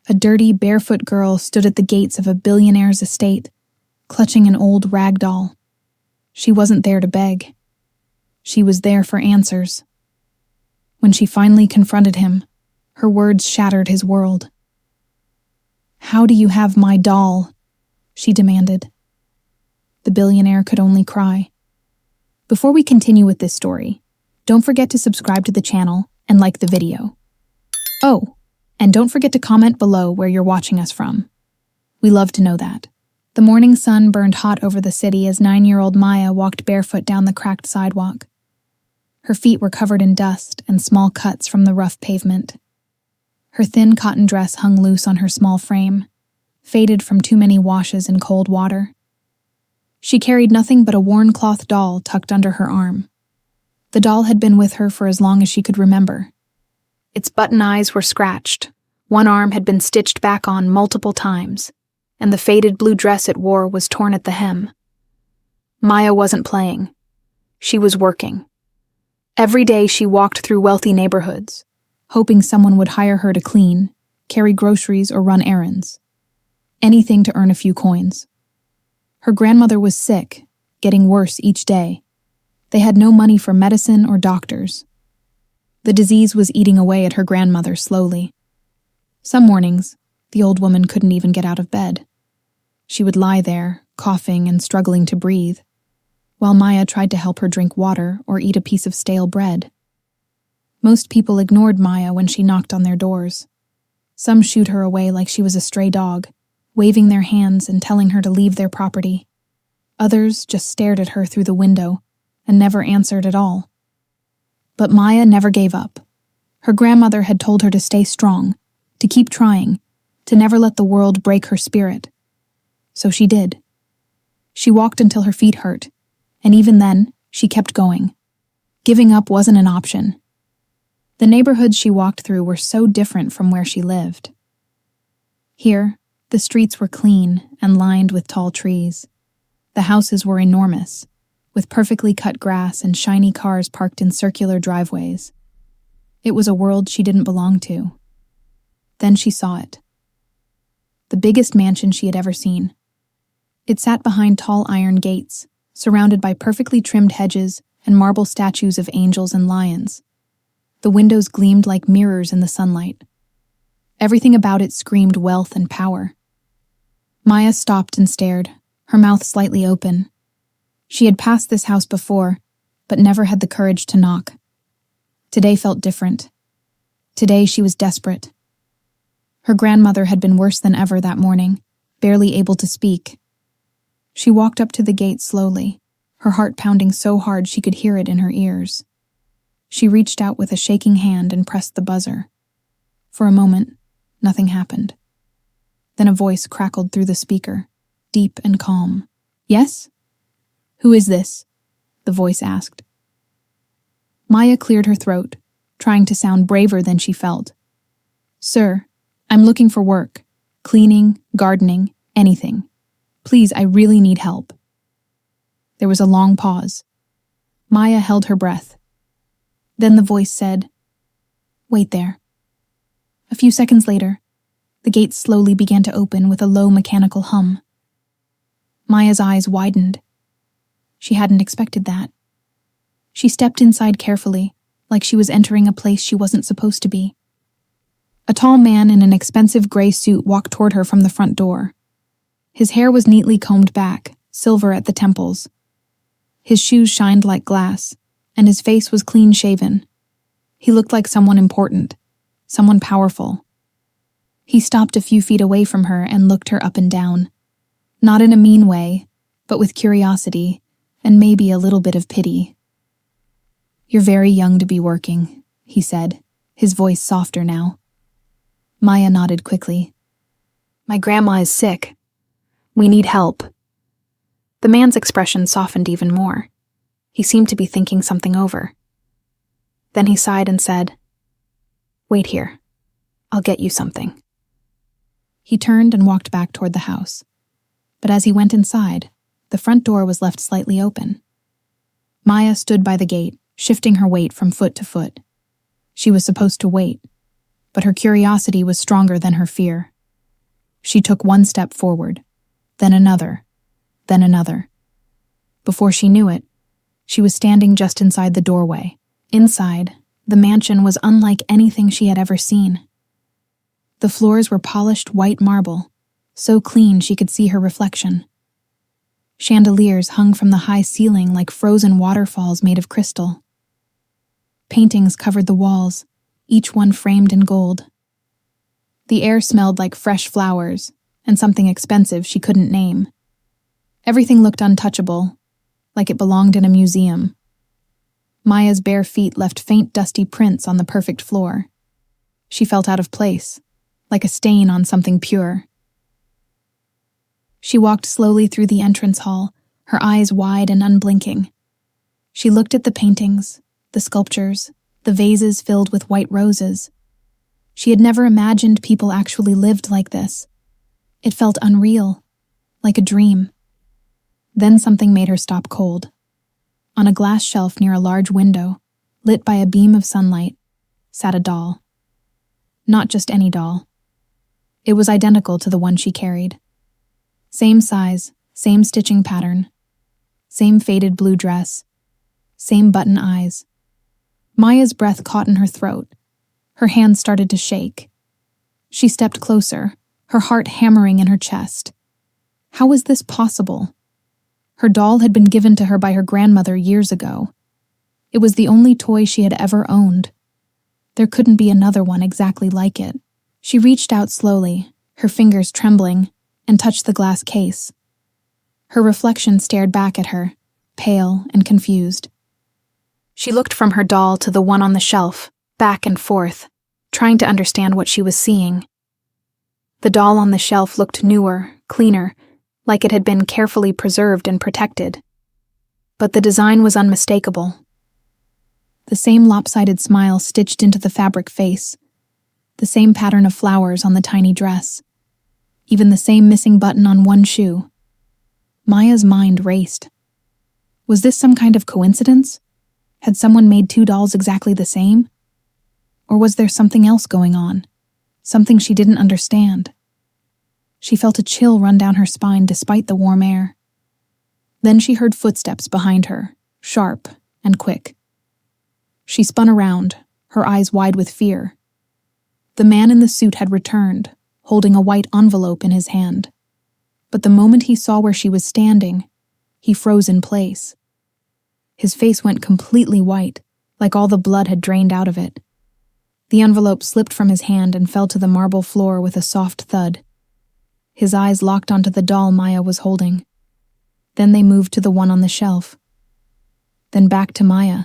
A dirty, barefoot girl stood at the gates of a billionaire's estate, clutching an old rag doll. She wasn't there to beg. She was there for answers. When she finally confronted him, her words shattered his world. "How do you have my doll?" she demanded. The billionaire could only cry. Before we continue with this story, don't forget to subscribe to the channel and like the video. Oh, and don't forget to comment below where you're watching us from. We love to know that. The morning sun burned hot over the city as 9-year-old Maya walked barefoot down the cracked sidewalk. Her feet were covered in dust and small cuts from the rough pavement. Her thin cotton dress hung loose on her small frame, faded from too many washes in cold water. She carried nothing but a worn cloth doll tucked under her arm. The doll had been with her for as long as she could remember. Its button eyes were scratched, one arm had been stitched back on multiple times, and the faded blue dress it wore was torn at the hem. Maya wasn't playing. She was working. Every day she walked through wealthy neighborhoods, hoping someone would hire her to clean, carry groceries, or run errands. Anything to earn a few coins. Her grandmother was sick, getting worse each day. They had no money for medicine or doctors. The disease was eating away at her grandmother slowly. Some mornings, the old woman couldn't even get out of bed. She would lie there, coughing and struggling to breathe, while Maya tried to help her drink water or eat a piece of stale bread. Most people ignored Maya when she knocked on their doors. Some shooed her away like she was a stray dog, waving their hands and telling her to leave their property. Others just stared at her through the window and never answered at all. But Maya never gave up. Her grandmother had told her to stay strong, to keep trying, to never let the world break her spirit. So she did. She walked until her feet hurt, and even then, she kept going. Giving up wasn't an option. The neighborhoods she walked through were so different from where she lived. Here, the streets were clean and lined with tall trees. The houses were enormous, with perfectly cut grass and shiny cars parked in circular driveways. It was a world she didn't belong to. Then she saw it. The biggest mansion she had ever seen. It sat behind tall iron gates, surrounded by perfectly trimmed hedges and marble statues of angels and lions. The windows gleamed like mirrors in the sunlight. Everything about it screamed wealth and power. Maya stopped and stared, her mouth slightly open. She had passed this house before, but never had the courage to knock. Today felt different. Today she was desperate. Her grandmother had been worse than ever that morning, barely able to speak. She walked up to the gate slowly, her heart pounding so hard she could hear it in her ears. She reached out with a shaking hand and pressed the buzzer. For a moment, nothing happened. Then a voice crackled through the speaker, deep and calm. "Yes? Who is this?" the voice asked. Maya cleared her throat, trying to sound braver than she felt. "Sir, I'm looking for work. Cleaning, gardening, anything. Please, I really need help." There was a long pause. Maya held her breath. Then the voice said, "Wait there." A few seconds later, the gate slowly began to open with a low mechanical hum. Maya's eyes widened. She hadn't expected that. She stepped inside carefully, like she was entering a place she wasn't supposed to be. A tall man in an expensive gray suit walked toward her from the front door. His hair was neatly combed back, silver at the temples. His shoes shined like glass, and his face was clean-shaven. He looked like someone important, someone powerful. He stopped a few feet away from her and looked her up and down. Not in a mean way, but with curiosity, and maybe a little bit of pity. "You're very young to be working," he said, his voice softer now. Maya nodded quickly. "My grandma is sick. We need help." The man's expression softened even more. He seemed to be thinking something over. Then he sighed and said, "Wait here. I'll get you something." He turned and walked back toward the house. But as he went inside, the front door was left slightly open. Maya stood by the gate, shifting her weight from foot to foot. She was supposed to wait, but her curiosity was stronger than her fear. She took one step forward, then another, then another. Before she knew it, she was standing just inside the doorway. Inside, the mansion was unlike anything she had ever seen. The floors were polished white marble, so clean she could see her reflection. Chandeliers hung from the high ceiling like frozen waterfalls made of crystal. Paintings covered the walls, each one framed in gold. The air smelled like fresh flowers and something expensive she couldn't name. Everything looked untouchable, like it belonged in a museum. Maya's bare feet left faint dusty prints on the perfect floor. She felt out of place, like a stain on something pure. She walked slowly through the entrance hall, her eyes wide and unblinking. She looked at the paintings, the sculptures, the vases filled with white roses. She had never imagined people actually lived like this. It felt unreal, like a dream. Then something made her stop cold. On a glass shelf near a large window, lit by a beam of sunlight, sat a doll. Not just any doll. It was identical to the one she carried. Same size, same stitching pattern, same faded blue dress, same button eyes. Maya's breath caught in her throat. Her hands started to shake. She stepped closer, her heart hammering in her chest. How was this possible? Her doll had been given to her by her grandmother years ago. It was the only toy she had ever owned. There couldn't be another one exactly like it. She reached out slowly, her fingers trembling, and touched the glass case. Her reflection stared back at her, pale and confused. She looked from her doll to the one on the shelf, back and forth, trying to understand what she was seeing. The doll on the shelf looked newer, cleaner, like it had been carefully preserved and protected. But the design was unmistakable. The same lopsided smile stitched into the fabric face, the same pattern of flowers on the tiny dress, even the same missing button on one shoe. Maya's mind raced. Was this some kind of coincidence? Had someone made two dolls exactly the same? Or was there something else going on? Something she didn't understand? She felt a chill run down her spine despite the warm air. Then she heard footsteps behind her, sharp and quick. She spun around, her eyes wide with fear. The man in the suit had returned, holding a white envelope in his hand. But the moment he saw where she was standing, he froze in place. His face went completely white, like all the blood had drained out of it. The envelope slipped from his hand and fell to the marble floor with a soft thud. His eyes locked onto the doll Maya was holding. Then they moved to the one on the shelf. Then back to Maya.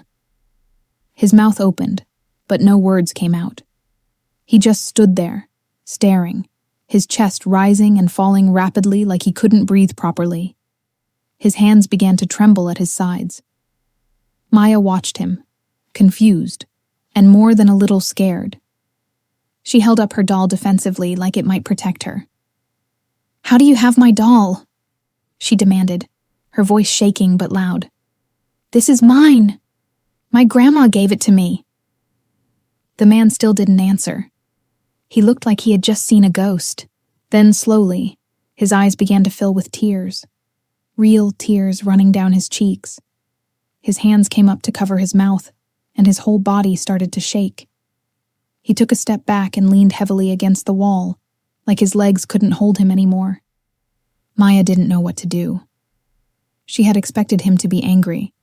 His mouth opened, but no words came out. He just stood there, staring, his chest rising and falling rapidly like he couldn't breathe properly. His hands began to tremble at his sides. Maya watched him, confused, and more than a little scared. She held up her doll defensively like it might protect her. "How do you have my doll?" she demanded, her voice shaking but loud. "This is mine. My grandma gave it to me." The man still didn't answer. He looked like he had just seen a ghost. Then slowly, his eyes began to fill with tears, real tears running down his cheeks. His hands came up to cover his mouth, and his whole body started to shake. He took a step back and leaned heavily against the wall, like his legs couldn't hold him anymore. Maya didn't know what to do. She had expected him to be angry,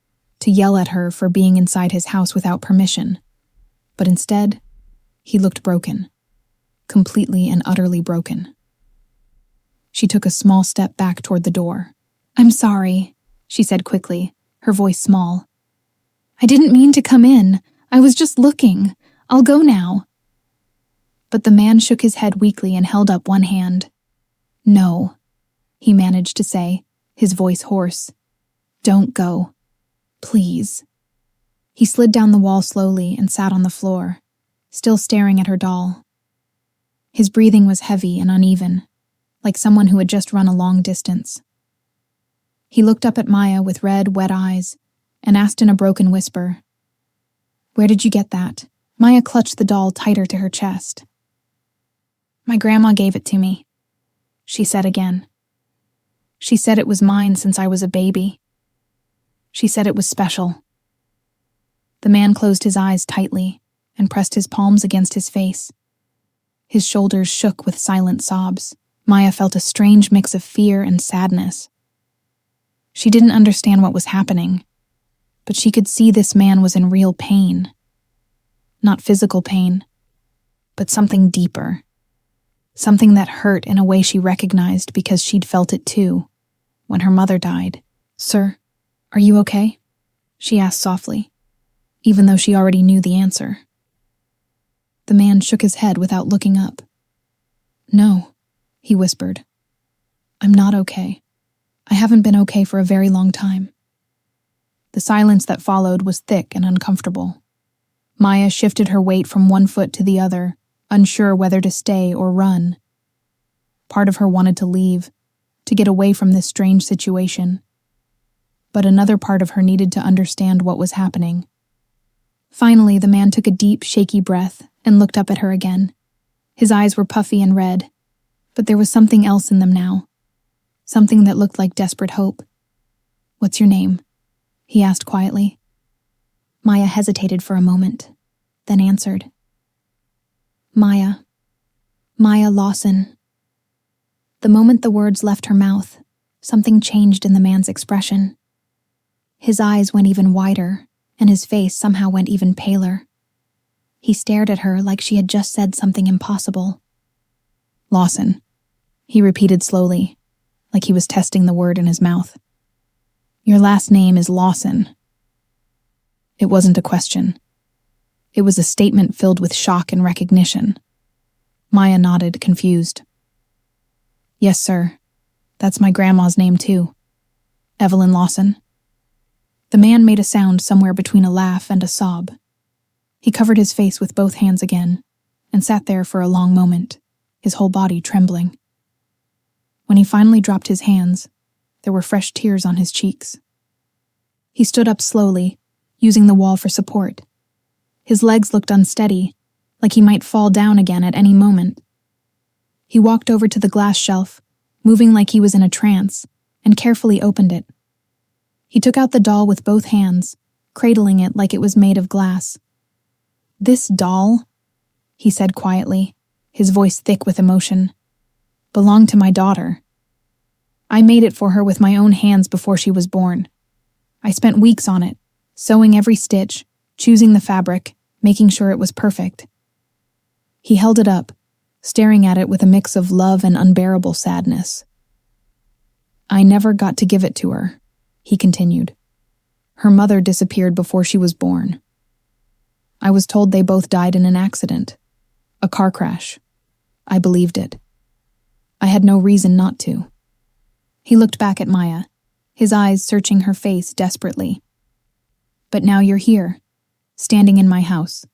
to yell at her for being inside his house without permission. But instead, he looked broken, completely and utterly broken. She took a small step back toward the door. "I'm sorry," she said quickly, her voice small. "I didn't mean to come in. I was just looking. I'll go now." But the man shook his head weakly and held up one hand. "No," he managed to say, his voice hoarse. "Don't go. Please." He slid down the wall slowly and sat on the floor, still staring at her doll. His breathing was heavy and uneven, like someone who had just run a long distance. He looked up at Maya with red, wet eyes and asked in a broken whisper, "Where did you get that?" Maya clutched the doll tighter to her chest. "My grandma gave it to me." she said again. She said it was mine since I was a baby. She said it was special. The man closed his eyes tightly and pressed his palms against his face. His shoulders shook with silent sobs. Maya felt a strange mix of fear and sadness. She didn't understand what was happening, but she could see this man was in real pain. Not physical pain, but something deeper. Something that hurt in a way she recognized because she'd felt it too, when her mother died. "Sir, are you okay?" she asked softly, even though she already knew the answer. The man shook his head without looking up. "No," he whispered. "I'm not okay. I haven't been okay for a very long time." The silence that followed was thick and uncomfortable. Maya shifted her weight from one foot to the other, unsure whether to stay or run. Part of her wanted to leave, to get away from this strange situation. But another part of her needed to understand what was happening. Finally, the man took a deep, shaky breath and looked up at her again. His eyes were puffy and red, but there was something else in them now. Something that looked like desperate hope. "What's your name?" he asked quietly. Maya hesitated for a moment, then answered. "Maya. Maya Lawson." The moment the words left her mouth, something changed in the man's expression. His eyes went even wider, and his face somehow went even paler. He stared at her like she had just said something impossible. "Lawson," he repeated slowly, like he was testing the word in his mouth. "Your last name is Lawson." It wasn't a question. It was a statement filled with shock and recognition. Maya nodded, confused. "Yes, sir. That's my grandma's name, too. Evelyn Lawson." The man made a sound somewhere between a laugh and a sob. He covered his face with both hands again and sat there for a long moment, his whole body trembling. When he finally dropped his hands, there were fresh tears on his cheeks. He stood up slowly, using the wall for support. His legs looked unsteady, like he might fall down again at any moment. He walked over to the glass shelf, moving like he was in a trance, and carefully opened it. He took out the doll with both hands, cradling it like it was made of glass. "This doll," he said quietly, his voice thick with emotion, "belonged to my daughter. I made it for her with my own hands before she was born. I spent weeks on it, sewing every stitch, choosing the fabric, making sure it was perfect." He held it up, staring at it with a mix of love and unbearable sadness. "I never got to give it to her," he continued. "Her mother disappeared before she was born. I was told they both died in an accident, a car crash. I believed it. I had no reason not to." He looked back at Maya, his eyes searching her face desperately. "But now you're here, standing in my house,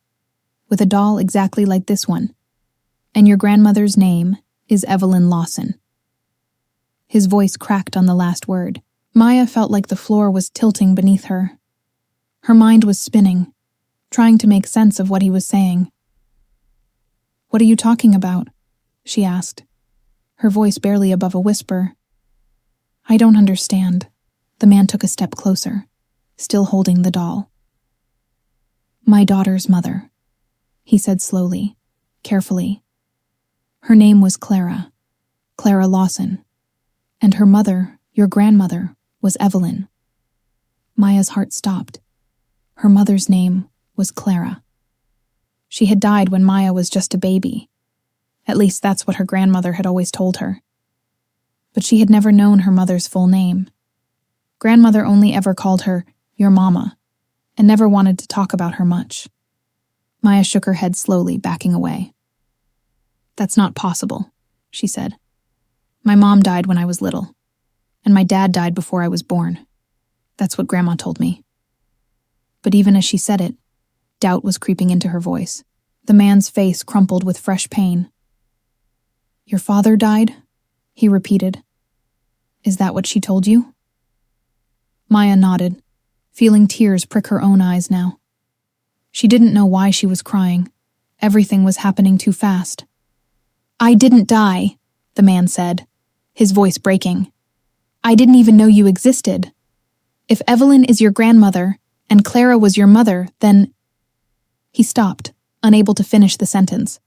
with a doll exactly like this one, and your grandmother's name is Evelyn Lawson." His voice cracked on the last word. Maya felt like the floor was tilting beneath her. Her mind was spinning, trying to make sense of what he was saying. "What are you talking about?" she asked, her voice barely above a whisper. "I don't understand." The man took a step closer, still holding the doll. "My daughter's mother," he said slowly, carefully. "Her name was Clara Lawson, and her mother, your grandmother, was Evelyn." Maya's heart stopped. Her mother's name was Clara. She had died when Maya was just a baby. At least that's what her grandmother had always told her. But she had never known her mother's full name. Grandmother only ever called her your mama, and never wanted to talk about her much. Maya shook her head slowly, backing away. "That's not possible," she said. "My mom died when I was little, and my dad died before I was born. That's what Grandma told me." But even as she said it, doubt was creeping into her voice. The man's face crumpled with fresh pain. "Your father died?" he repeated. "Is that what she told you?" Maya nodded, feeling tears prick her own eyes now. She didn't know why she was crying. Everything was happening too fast. "I didn't die," the man said, his voice breaking. "I didn't even know you existed. If Evelyn is your grandmother and Clara was your mother, then—" He stopped, unable to finish the sentence.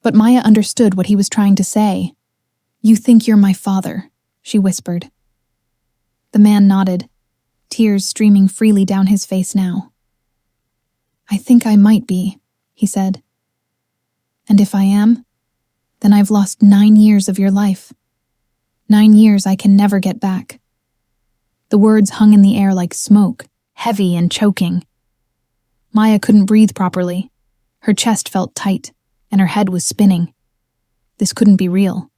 But Maya understood what he was trying to say. "You think you're my father," she whispered. The man nodded, tears streaming freely down his face now. "I think I might be," he said. "And if I am, then I've lost 9 years of your life. 9 years I can never get back." The words hung in the air like smoke, heavy and choking. Maya couldn't breathe properly. Her chest felt tight, and her head was spinning. This couldn't be real.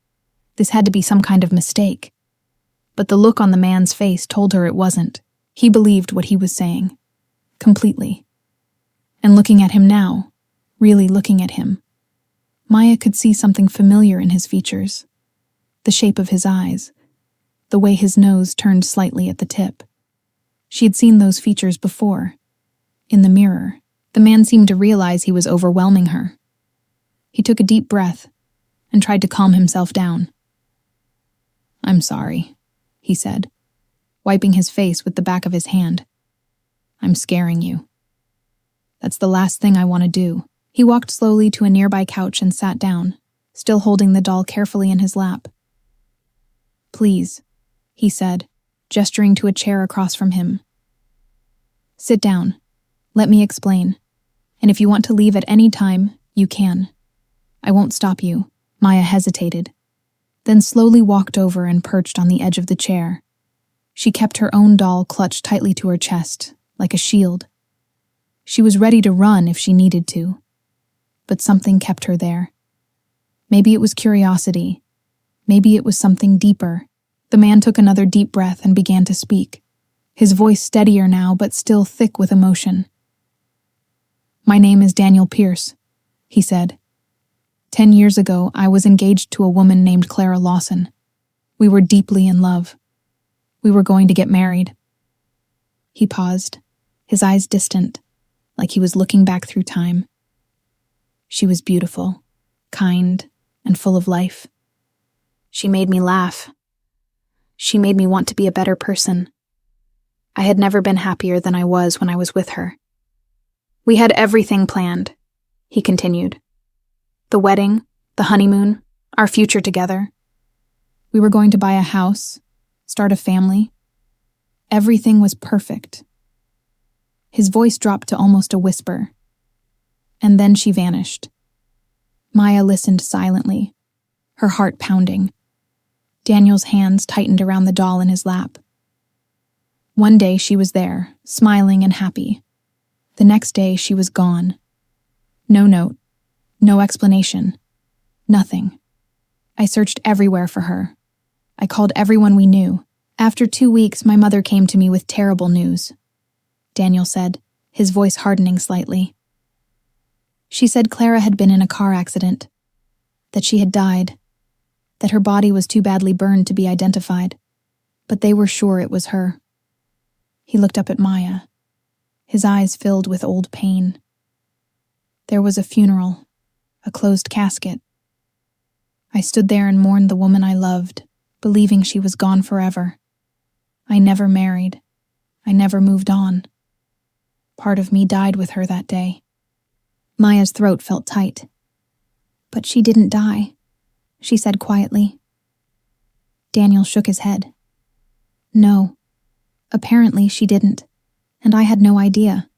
This had to be some kind of mistake. But the look on the man's face told her it wasn't. He believed what he was saying. Completely. And looking at him now, really looking at him, Maya could see something familiar in his features. The shape of his eyes, the way his nose turned slightly at the tip. She had seen those features before. In the mirror, the man seemed to realize he was overwhelming her. He took a deep breath and tried to calm himself down. "I'm sorry," he said, wiping his face with the back of his hand. "I'm scaring you. That's the last thing I want to do." He walked slowly to a nearby couch and sat down, still holding the doll carefully in his lap. "Please," he said, gesturing to a chair across from him. "Sit down. Let me explain. And if you want to leave at any time, you can. I won't stop you." Maya hesitated, then slowly walked over and perched on the edge of the chair. She kept her own doll clutched tightly to her chest, like a shield. She was ready to run if she needed to. But something kept her there. Maybe it was curiosity. Maybe it was something deeper. The man took another deep breath and began to speak, his voice steadier now but still thick with emotion. "My name is Daniel Pierce," he said. 10 years ago, I was engaged to a woman named Clara Lawson. We were deeply in love. We were going to get married." He paused, his eyes distant, like he was looking back through time. "She was beautiful, kind, and full of life. She made me laugh. She made me want to be a better person. I had never been happier than I was when I was with her. We had everything planned," he continued. "The wedding, the honeymoon, our future together. We were going to buy a house, start a family. Everything was perfect." His voice dropped to almost a whisper. And then she vanished. Maya listened silently, her heart pounding. Daniel's hands tightened around the doll in his lap. One day she was there, smiling and happy. The next day she was gone. No note. No explanation. Nothing. I searched everywhere for her. I called everyone we knew. After 2 weeks, my mother came to me with terrible news," Daniel said, his voice hardening slightly. "She said Clara had been in a car accident, that she had died, that her body was too badly burned to be identified, but they were sure it was her." He looked up at Maya, his eyes filled with old pain. "There was a funeral. A closed casket. I stood there and mourned the woman I loved, believing she was gone forever. I never married. I never moved on. Part of me died with her that day." Maya's throat felt tight. "But she didn't die," she said quietly. Daniel shook his head. "No, apparently she didn't, and I had no idea.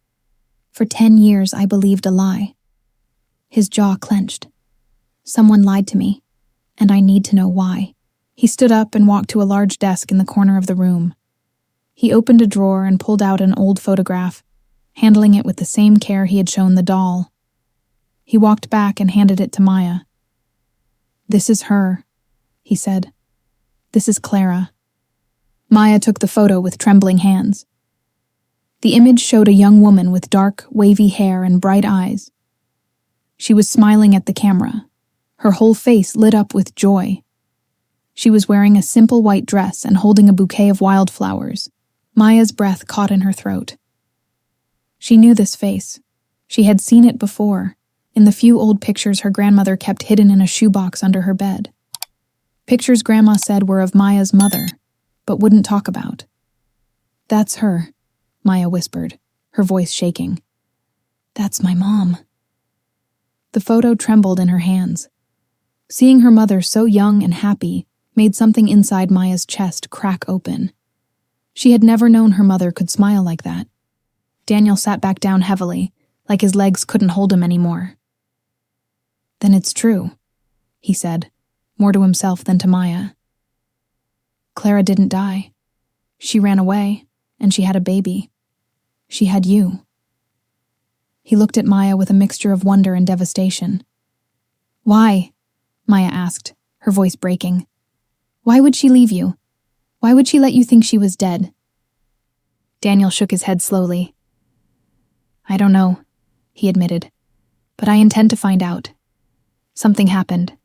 For 10 years I believed a lie." His jaw clenched. "Someone lied to me, and I need to know why." He stood up and walked to a large desk in the corner of the room. He opened a drawer and pulled out an old photograph, handling it with the same care he had shown the doll. He walked back and handed it to Maya. "This is her," he said. "This is Clara." Maya took the photo with trembling hands. The image showed a young woman with dark, wavy hair and bright eyes. She was smiling at the camera, her whole face lit up with joy. She was wearing a simple white dress and holding a bouquet of wildflowers. Maya's breath caught in her throat. She knew this face. She had seen it before, in the few old pictures her grandmother kept hidden in a shoebox under her bed. Pictures Grandma said were of Maya's mother, but wouldn't talk about. "That's her," Maya whispered, her voice shaking. "That's my mom." The photo trembled in her hands. Seeing her mother so young and happy made something inside Maya's chest crack open. She had never known her mother could smile like that. Daniel sat back down heavily, like his legs couldn't hold him anymore. "Then it's true," he said, more to himself than to Maya. "Clara didn't die. She ran away, and she had a baby. She had you." He looked at Maya with a mixture of wonder and devastation. "Why?" Maya asked, her voice breaking. "Why would she leave you? Why would she let you think she was dead?" Daniel shook his head slowly. "I don't know," he admitted, "but I intend to find out. Something happened.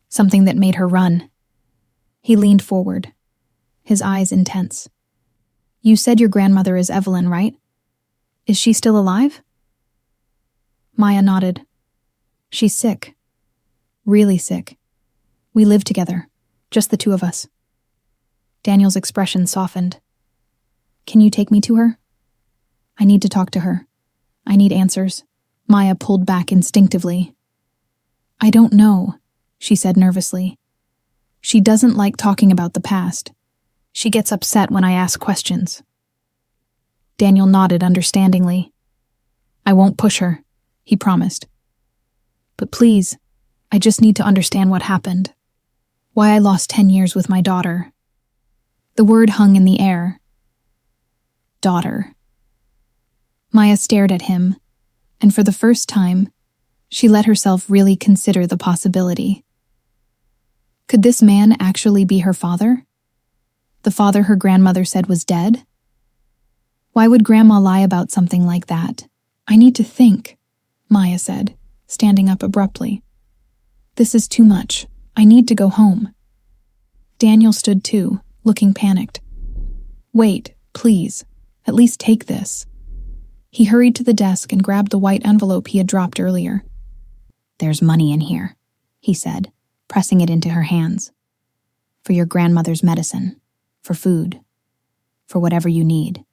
Something that made her run." He leaned forward, his eyes intense. "You said your grandmother is Evelyn, right? Is she still alive?" Maya nodded. "She's sick. Really sick. We live together, just the two of us." Daniel's expression softened. "Can you take me to her? I need to talk to her. I need answers." Maya pulled back instinctively. "I don't know," she said nervously. "She doesn't like talking about the past. She gets upset when I ask questions." Daniel nodded understandingly. "I won't push her," he promised. "But please, I just need to understand what happened. Why I lost 10 years with my daughter." The word hung in the air. Daughter. Maya stared at him, and for the first time, she let herself really consider the possibility. Could this man actually be her father? The father her grandmother said was dead? Why would Grandma lie about something like that? "I need to think," Maya said, standing up abruptly. "This is too much. I need to go home." Daniel stood too, looking panicked. "Wait, please. At least take this." He hurried to the desk and grabbed the white envelope he had dropped earlier. "There's money in here," he said, pressing it into her hands. "For your grandmother's medicine, for food, for whatever you need."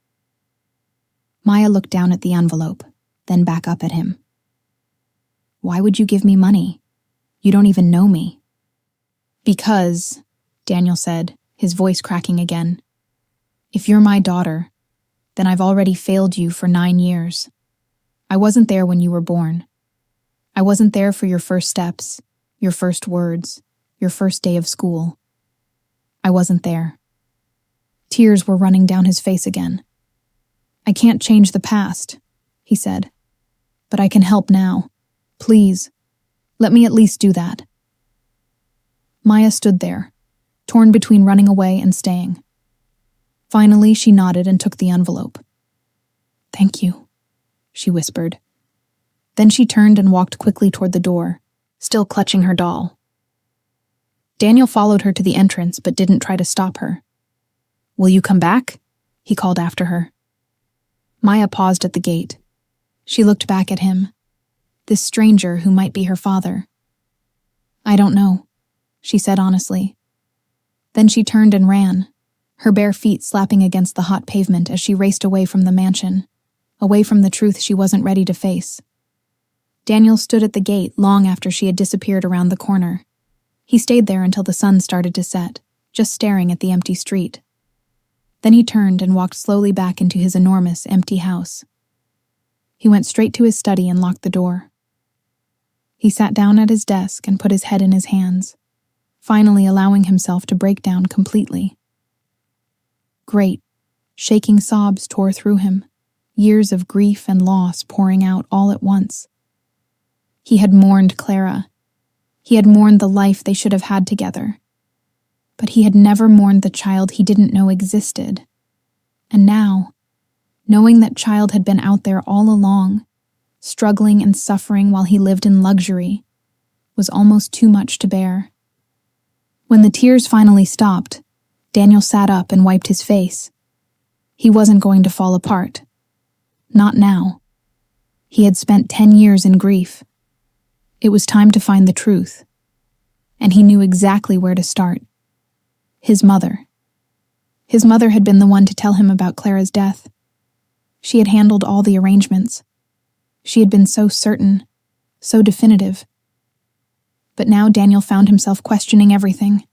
Maya looked down at the envelope, then back up at him. "Why would you give me money? You don't even know me." "Because," Daniel said, his voice cracking again, "if you're my daughter, then I've already failed you for 9 years. I wasn't there when you were born. I wasn't there for your first steps, your first words, your first day of school. I wasn't there." Tears were running down his face again. "I can't change the past," he said, "but I can help now. Please, let me at least do that." Maya stood there, torn between running away and staying. Finally, she nodded and took the envelope. "Thank you," she whispered. Then she turned and walked quickly toward the door, still clutching her doll. Daniel followed her to the entrance but didn't try to stop her. "Will you come back?" he called after her. Maya paused at the gate. She looked back at him, this stranger who might be her father. "I don't know," she said honestly. Then she turned and ran, her bare feet slapping against the hot pavement as she raced away from the mansion, away from the truth she wasn't ready to face. Daniel stood at the gate long after she had disappeared around the corner. He stayed there until the sun started to set, just staring at the empty street. Then he turned and walked slowly back into his enormous, empty house. He went straight to his study and locked the door. He sat down at his desk and put his head in his hands, finally allowing himself to break down completely. Great, shaking sobs tore through him, years of grief and loss pouring out all at once. He had mourned Clara. He had mourned the life they should have had together. But he had never mourned the child he didn't know existed. And now, knowing that child had been out there all along, struggling and suffering while he lived in luxury, was almost too much to bear. When the tears finally stopped, Daniel sat up and wiped his face. He wasn't going to fall apart. Not now. He had spent 10 years in grief. It was time to find the truth. And he knew exactly where to start. His mother. His mother had been the one to tell him about Clara's death. She had handled all the arrangements. She had been so certain, so definitive. But now Daniel found himself questioning everything.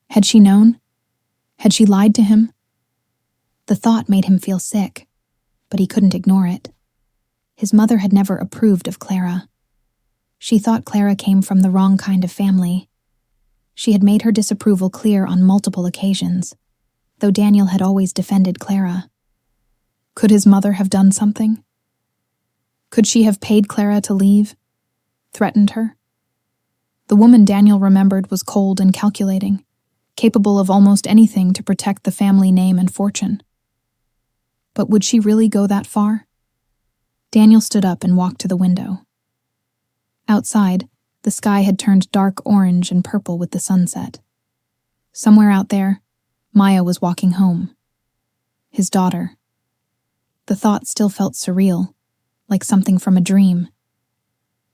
Had she known? Had she lied to him? The thought made him feel sick, but he couldn't ignore it. His mother had never approved of Clara. She thought Clara came from the wrong kind of family. She had made her disapproval clear on multiple occasions, though Daniel had always defended Clara. Could his mother have done something? Could she have paid Clara to leave? Threatened her? The woman Daniel remembered was cold and calculating, capable of almost anything to protect the family name and fortune. But would she really go that far? Daniel stood up and walked to the window. Outside, the sky had turned dark orange and purple with the sunset. Somewhere out there, Maya was walking home. His daughter. The thought still felt surreal, like something from a dream.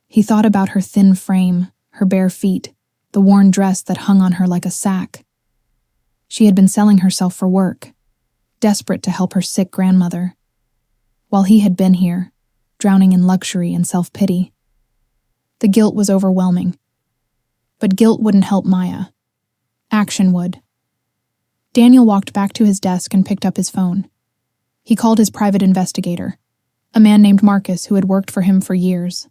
He thought about her thin frame, her bare feet, the worn dress that hung on her like a sack. She had been selling herself for work, desperate to help her sick grandmother, while he had been here, drowning in luxury and self-pity. The guilt was overwhelming. But guilt wouldn't help Maya. Action would. Daniel walked back to his desk and picked up his phone. He called his private investigator, a man named Marcus who had worked for him for years.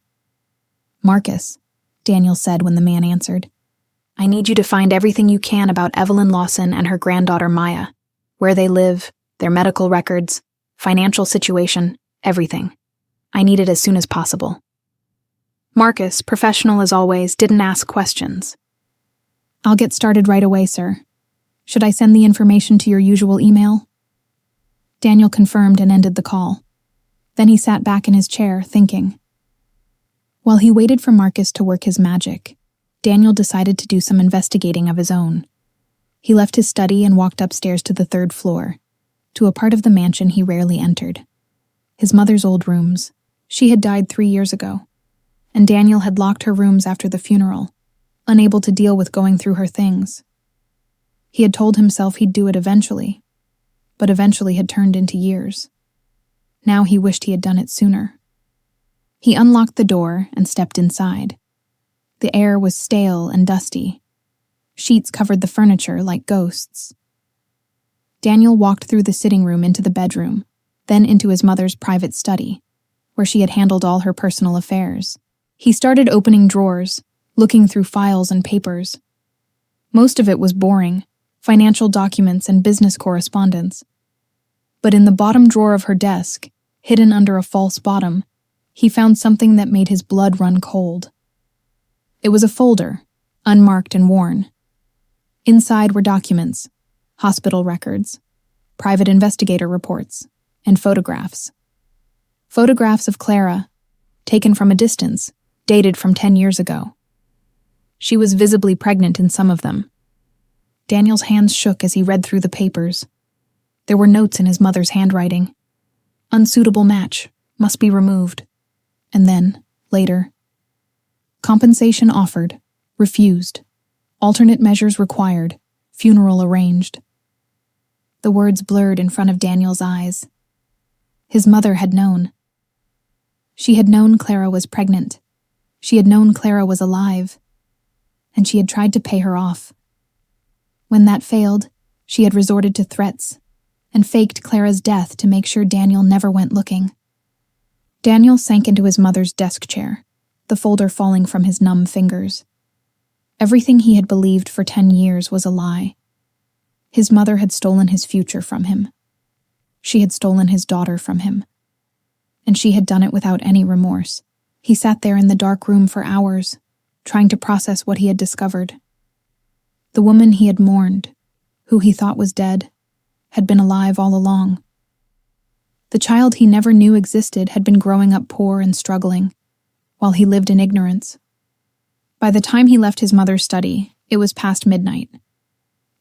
"Marcus," Daniel said when the man answered, "I need you to find everything you can about Evelyn Lawson and her granddaughter Maya, where they live, their medical records, financial situation, everything. I need it as soon as possible." Marcus, professional as always, didn't ask questions. "I'll get started right away, sir. Should I send the information to your usual email?" Daniel confirmed and ended the call. Then he sat back in his chair, thinking. While he waited for Marcus to work his magic, Daniel decided to do some investigating of his own. He left his study and walked upstairs to the 3rd floor, to a part of the mansion he rarely entered. His mother's old rooms. She had died 3 years ago, and Daniel had locked her rooms after the funeral, unable to deal with going through her things. He had told himself he'd do it eventually, but eventually had turned into years. Now he wished he had done it sooner. He unlocked the door and stepped inside. The air was stale and dusty. Sheets covered the furniture like ghosts. Daniel walked through the sitting room into the bedroom, then into his mother's private study, where she had handled all her personal affairs. He started opening drawers, looking through files and papers. Most of it was boring, financial documents and business correspondence. But in the bottom drawer of her desk, hidden under a false bottom, he found something that made his blood run cold. It was a folder, unmarked and worn. Inside were documents, hospital records, private investigator reports, and photographs. Photographs of Clara, taken from a distance, dated from 10 years ago. She was visibly pregnant in some of them. Daniel's hands shook as he read through the papers. There were notes in his mother's handwriting. Unsuitable match, must be removed. And then, later, compensation offered, refused. Alternate measures required, funeral arranged. The words blurred in front of Daniel's eyes. His mother had known. She had known Clara was pregnant. She had known Clara was alive. And she had tried to pay her off. When that failed, she had resorted to threats and faked Clara's death to make sure Daniel never went looking. Daniel sank into his mother's desk chair, the folder falling from his numb fingers. Everything he had believed for 10 years was a lie. His mother had stolen his future from him. She had stolen his daughter from him. And she had done it without any remorse. He sat there in the dark room for hours, trying to process what he had discovered. The woman he had mourned, who he thought was dead, had been alive all along. The child he never knew existed had been growing up poor and struggling, while he lived in ignorance. By the time he left his mother's study, it was past midnight.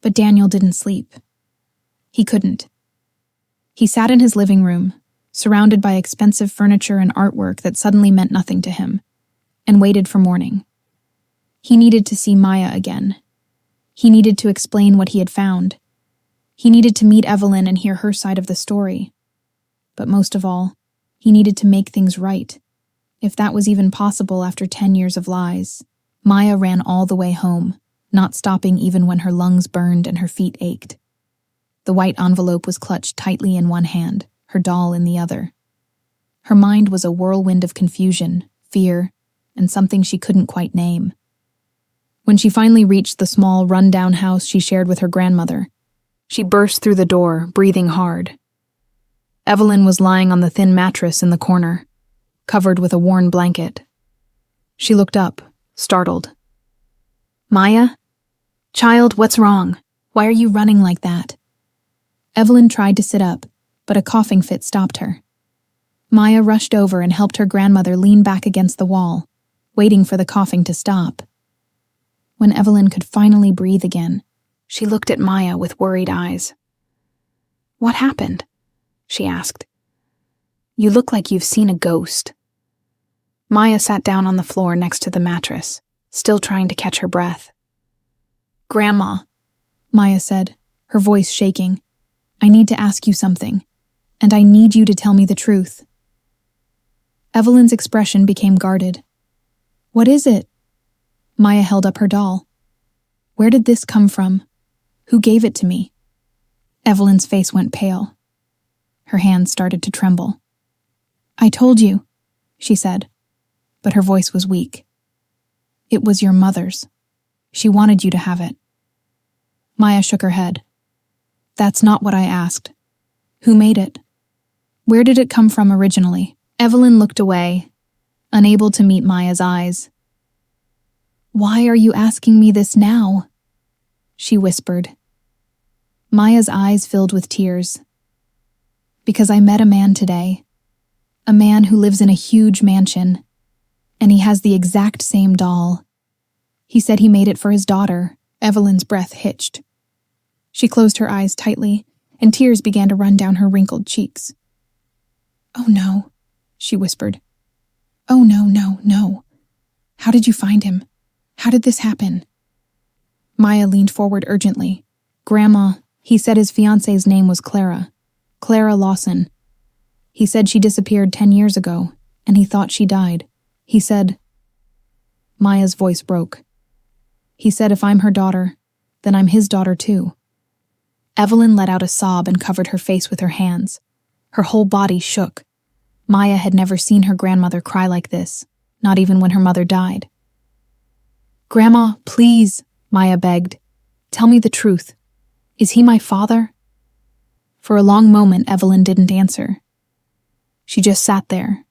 But Daniel didn't sleep. He couldn't. He sat in his living room, surrounded by expensive furniture and artwork that suddenly meant nothing to him, and waited for morning. He needed to see Maya again. He needed to explain what he had found. He needed to meet Evelyn and hear her side of the story. But most of all, he needed to make things right. If that was even possible after 10 years of lies. Maya ran all the way home, not stopping even when her lungs burned and her feet ached. The white envelope was clutched tightly in one hand, her doll in the other. Her mind was a whirlwind of confusion, fear, and something she couldn't quite name. When she finally reached the small, run-down house she shared with her grandmother, she burst through the door, breathing hard. Evelyn was lying on the thin mattress in the corner, covered with a worn blanket. She looked up, startled. "Maya? Child, what's wrong? Why are you running like that?" Evelyn tried to sit up, but a coughing fit stopped her. Maya rushed over and helped her grandmother lean back against the wall, waiting for the coughing to stop. When Evelyn could finally breathe again, she looked at Maya with worried eyes. "What happened?" she asked. "You look like you've seen a ghost." Maya sat down on the floor next to the mattress, still trying to catch her breath. "Grandma," Maya said, her voice shaking, "I need to ask you something, and I need you to tell me the truth." Evelyn's expression became guarded. "What is it?" Maya held up her doll. "Where did this come from? Who gave it to me?" Evelyn's face went pale. Her hands started to tremble. "I told you," she said, but her voice was weak. "It was your mother's. She wanted you to have it." Maya shook her head. "That's not what I asked. Who made it? Where did it come from originally?" Evelyn looked away, unable to meet Maya's eyes. "Why are you asking me this now?" she whispered. Maya's eyes filled with tears. "Because I met a man today. A man who lives in a huge mansion, and he has the exact same doll. He said he made it for his daughter." Evelyn's breath hitched. She closed her eyes tightly, and tears began to run down her wrinkled cheeks. "Oh no," she whispered. "Oh no, no, no. How did you find him? How did this happen?" Maya leaned forward urgently. "Grandma, he said his fiancée's name was Clara. Clara Lawson. He said she disappeared 10 years ago, and he thought she died. He said..." Maya's voice broke. "He said if I'm her daughter, then I'm his daughter too." Evelyn let out a sob and covered her face with her hands. Her whole body shook. Maya had never seen her grandmother cry like this, not even when her mother died. "Grandma, please," Maya begged. "Tell me the truth. Is he my father?" For a long moment, Evelyn didn't answer. She just sat there,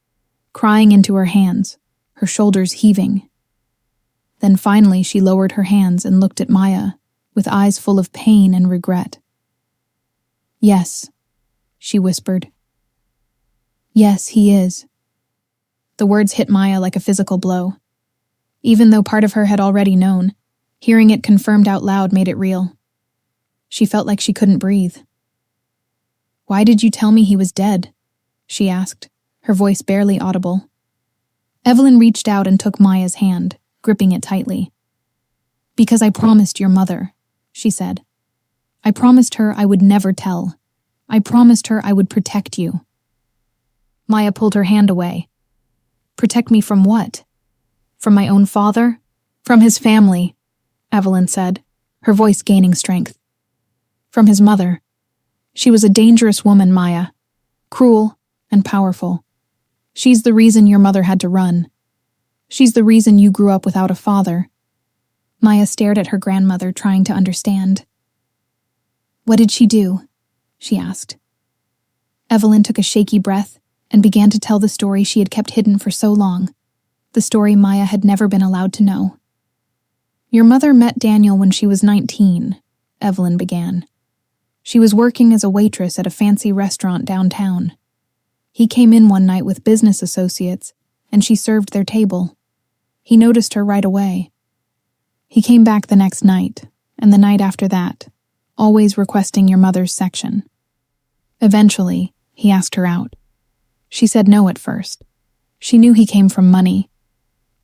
crying into her hands, her shoulders heaving. Then finally she lowered her hands and looked at Maya, with eyes full of pain and regret. "Yes," she whispered. "Yes, he is." The words hit Maya like a physical blow. Even though part of her had already known, hearing it confirmed out loud made it real. She felt like she couldn't breathe. "Why did you tell me he was dead?" she asked, her voice barely audible. Evelyn reached out and took Maya's hand, gripping it tightly. "Because I promised your mother," she said. "I promised her I would never tell. I promised her I would protect you." Maya pulled her hand away. "Protect me from what? From my own father? From his family," Evelyn said, her voice gaining strength. "From his mother. She was a dangerous woman, Maya. Cruel and powerful. She's the reason your mother had to run. She's the reason you grew up without a father." Maya stared at her grandmother, trying to understand. "What did she do?" she asked. Evelyn took a shaky breath and began to tell the story she had kept hidden for so long, the story Maya had never been allowed to know. "Your mother met Daniel when she was 19, Evelyn began. She was working as a waitress at a fancy restaurant downtown. He came in one night with business associates, and she served their table. He noticed her right away. He came back the next night, and the night after that, always requesting your mother's section. Eventually, he asked her out. She said no at first. She knew he came from money,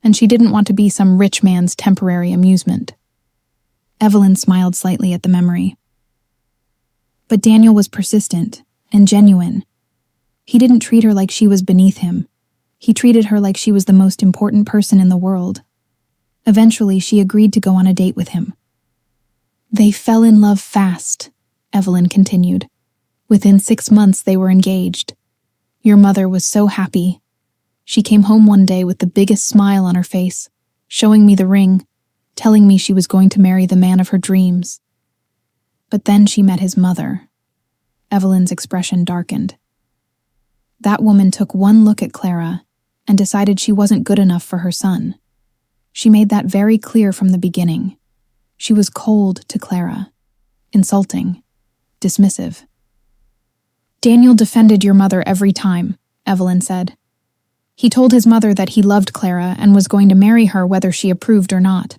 and she didn't want to be some rich man's temporary amusement." Evelyn smiled slightly at the memory. But Daniel was persistent and genuine. He didn't treat her like she was beneath him. He treated her like she was the most important person in the world. Eventually, she agreed to go on a date with him. They fell in love fast, Evelyn continued. Within 6 months, they were engaged. Your mother was so happy. She came home one day with the biggest smile on her face, showing me the ring, telling me she was going to marry the man of her dreams. But then she met his mother. Evelyn's expression darkened. That woman took one look at Clara and decided she wasn't good enough for her son. She made that very clear from the beginning. She was cold to Clara, insulting, dismissive. Daniel defended your mother every time, Evelyn said. He told his mother that he loved Clara and was going to marry her whether she approved or not.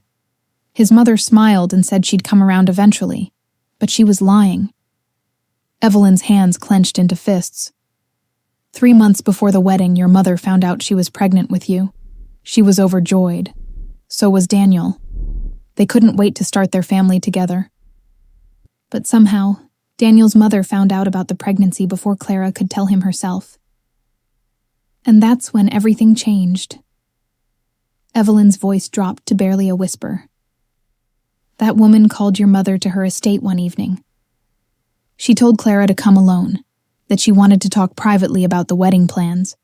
His mother smiled and said she'd come around eventually, but she was lying. Evelyn's hands clenched into fists. 3 months before the wedding, your mother found out she was pregnant with you. She was overjoyed. So was Daniel. They couldn't wait to start their family together. But somehow, Daniel's mother found out about the pregnancy before Clara could tell him herself. And that's when everything changed. Evelyn's voice dropped to barely a whisper. That woman called your mother to her estate one evening. She told Clara to come alone, that she wanted to talk privately about the wedding plans.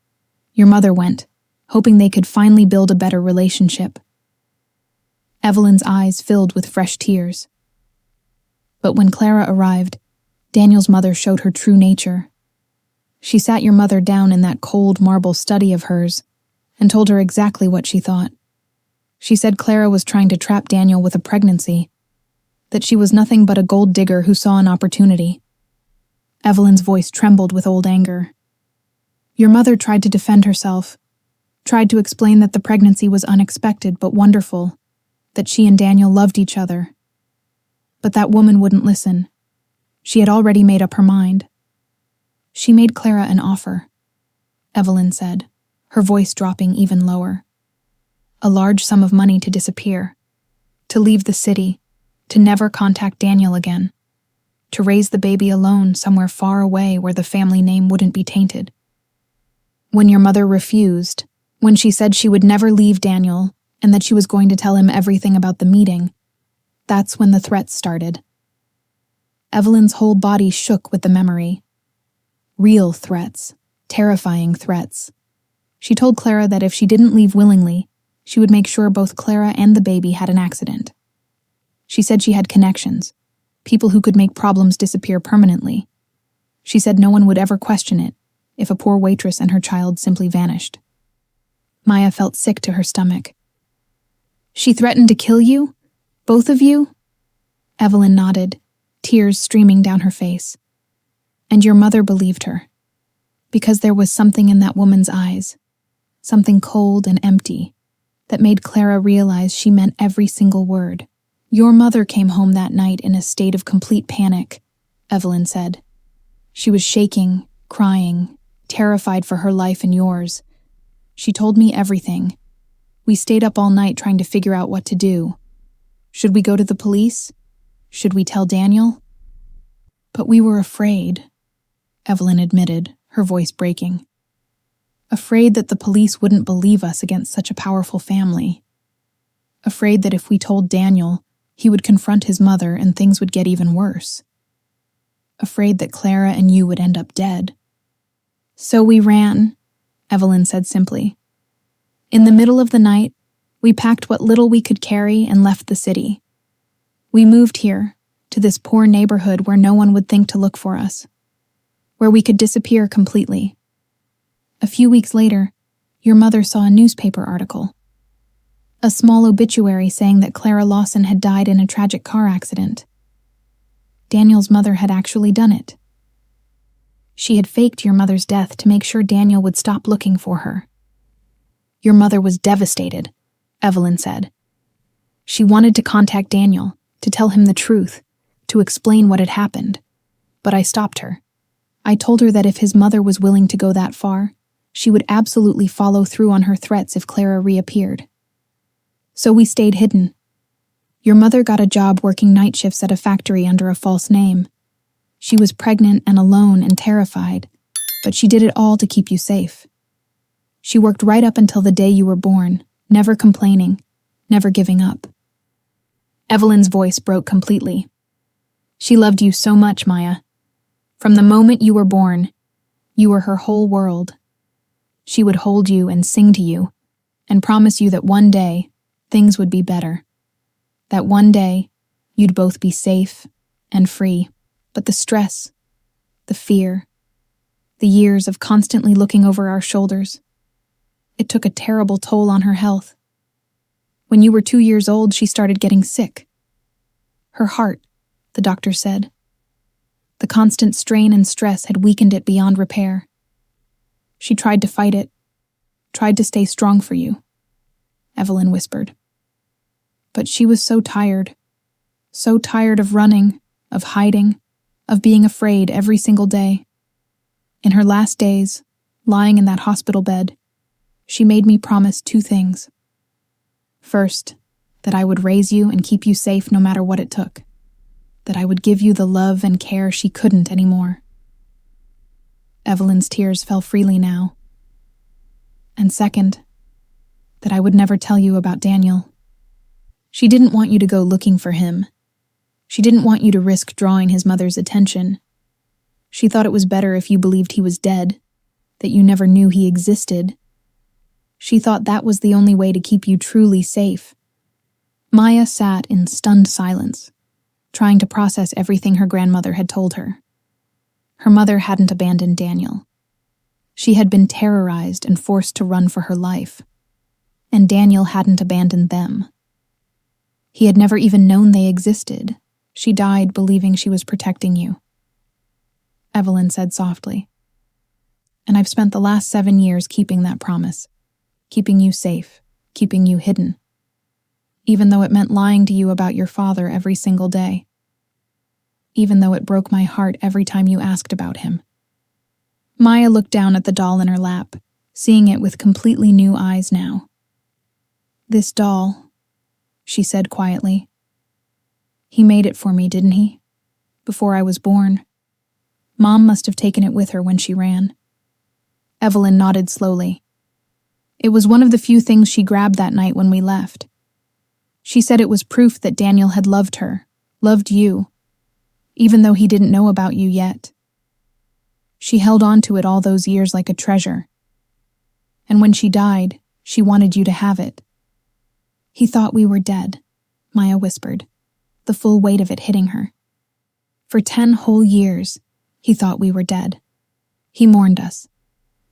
Your mother went, hoping they could finally build a better relationship. Evelyn's eyes filled with fresh tears. But when Clara arrived, Daniel's mother showed her true nature. She sat your mother down in that cold marble study of hers and told her exactly what she thought. She said Clara was trying to trap Daniel with a pregnancy, that she was nothing but a gold digger who saw an opportunity. Evelyn's voice trembled with old anger. Your mother tried to defend herself, tried to explain that the pregnancy was unexpected but wonderful, that she and Daniel loved each other. But that woman wouldn't listen. She had already made up her mind. She made Clara an offer, Evelyn said, her voice dropping even lower. A large sum of money to disappear, to leave the city, to never contact Daniel again, to raise the baby alone somewhere far away where the family name wouldn't be tainted. When your mother refused, when she said she would never leave Daniel and that she was going to tell him everything about the meeting, that's when the threats started. Evelyn's whole body shook with the memory. Real threats, terrifying threats. She told Clara that if she didn't leave willingly, she would make sure both Clara and the baby had an accident. She said she had connections, people who could make problems disappear permanently. She said no one would ever question it if a poor waitress and her child simply vanished. Maya felt sick to her stomach. She threatened to kill you? Both of you? Evelyn nodded, tears streaming down her face. And your mother believed her, because there was something in that woman's eyes, something cold and empty, that made Clara realize she meant every single word. Your mother came home that night in a state of complete panic, Evelyn said. She was shaking, crying, terrified for her life and yours. She told me everything. We stayed up all night trying to figure out what to do. Should we go to the police? Should we tell Daniel? But we were afraid, Evelyn admitted, her voice breaking. Afraid that the police wouldn't believe us against such a powerful family. Afraid that if we told Daniel, he would confront his mother and things would get even worse. Afraid that Clara and you would end up dead. So we ran, Evelyn said simply. In the middle of the night, we packed what little we could carry and left the city. We moved here, to this poor neighborhood where no one would think to look for us, where we could disappear completely. A few weeks later, your mother saw a newspaper article. A small obituary saying that Clara Lawson had died in a tragic car accident. Daniel's mother had actually done it. She had faked your mother's death to make sure Daniel would stop looking for her. Your mother was devastated, Evelyn said. She wanted to contact Daniel, to tell him the truth, to explain what had happened. But I stopped her. I told her that if his mother was willing to go that far, she would absolutely follow through on her threats if Clara reappeared. So we stayed hidden. Your mother got a job working night shifts at a factory under a false name. She was pregnant and alone and terrified, but she did it all to keep you safe. She worked right up until the day you were born, never complaining, never giving up. Evelyn's voice broke completely. She loved you so much, Maya. From the moment you were born, you were her whole world. She would hold you and sing to you, and promise you that one day, things would be better. That one day, you'd both be safe and free. But the stress, the fear, the years of constantly looking over our shoulders, it took a terrible toll on her health. When you were 2 years old, she started getting sick. Her heart, the doctor said. The constant strain and stress had weakened it beyond repair. She tried to fight it, tried to stay strong for you, Evelyn whispered. But she was so tired of running, of hiding, of being afraid every single day. In her last days, lying in that hospital bed, she made me promise 2 things. First, that I would raise you and keep you safe no matter what it took. That I would give you the love and care she couldn't anymore. Evelyn's tears fell freely now. And second, that I would never tell you about Daniel. She didn't want you to go looking for him. She didn't want you to risk drawing his mother's attention. She thought it was better if you believed he was dead, that you never knew he existed. She thought that was the only way to keep you truly safe. Maya sat in stunned silence, trying to process everything her grandmother had told her. Her mother hadn't abandoned Daniel. She had been terrorized and forced to run for her life. And Daniel hadn't abandoned them. He had never even known they existed. She died believing she was protecting you. Evelyn said softly. And I've spent the last 7 years keeping that promise, keeping you safe, keeping you hidden, even though it meant lying to you about your father every single day, even though it broke my heart every time you asked about him. Maya looked down at the doll in her lap, seeing it with completely new eyes now. This doll, she said quietly. He made it for me, didn't he? Before I was born. Mom must have taken it with her when she ran. Evelyn nodded slowly. It was one of the few things she grabbed that night when we left. She said it was proof that Daniel had loved her, loved you, even though he didn't know about you yet. She held on to it all those years like a treasure. And when she died, she wanted you to have it. He thought we were dead, Maya whispered, the full weight of it hitting her. For 10 whole years, he thought we were dead. He mourned us.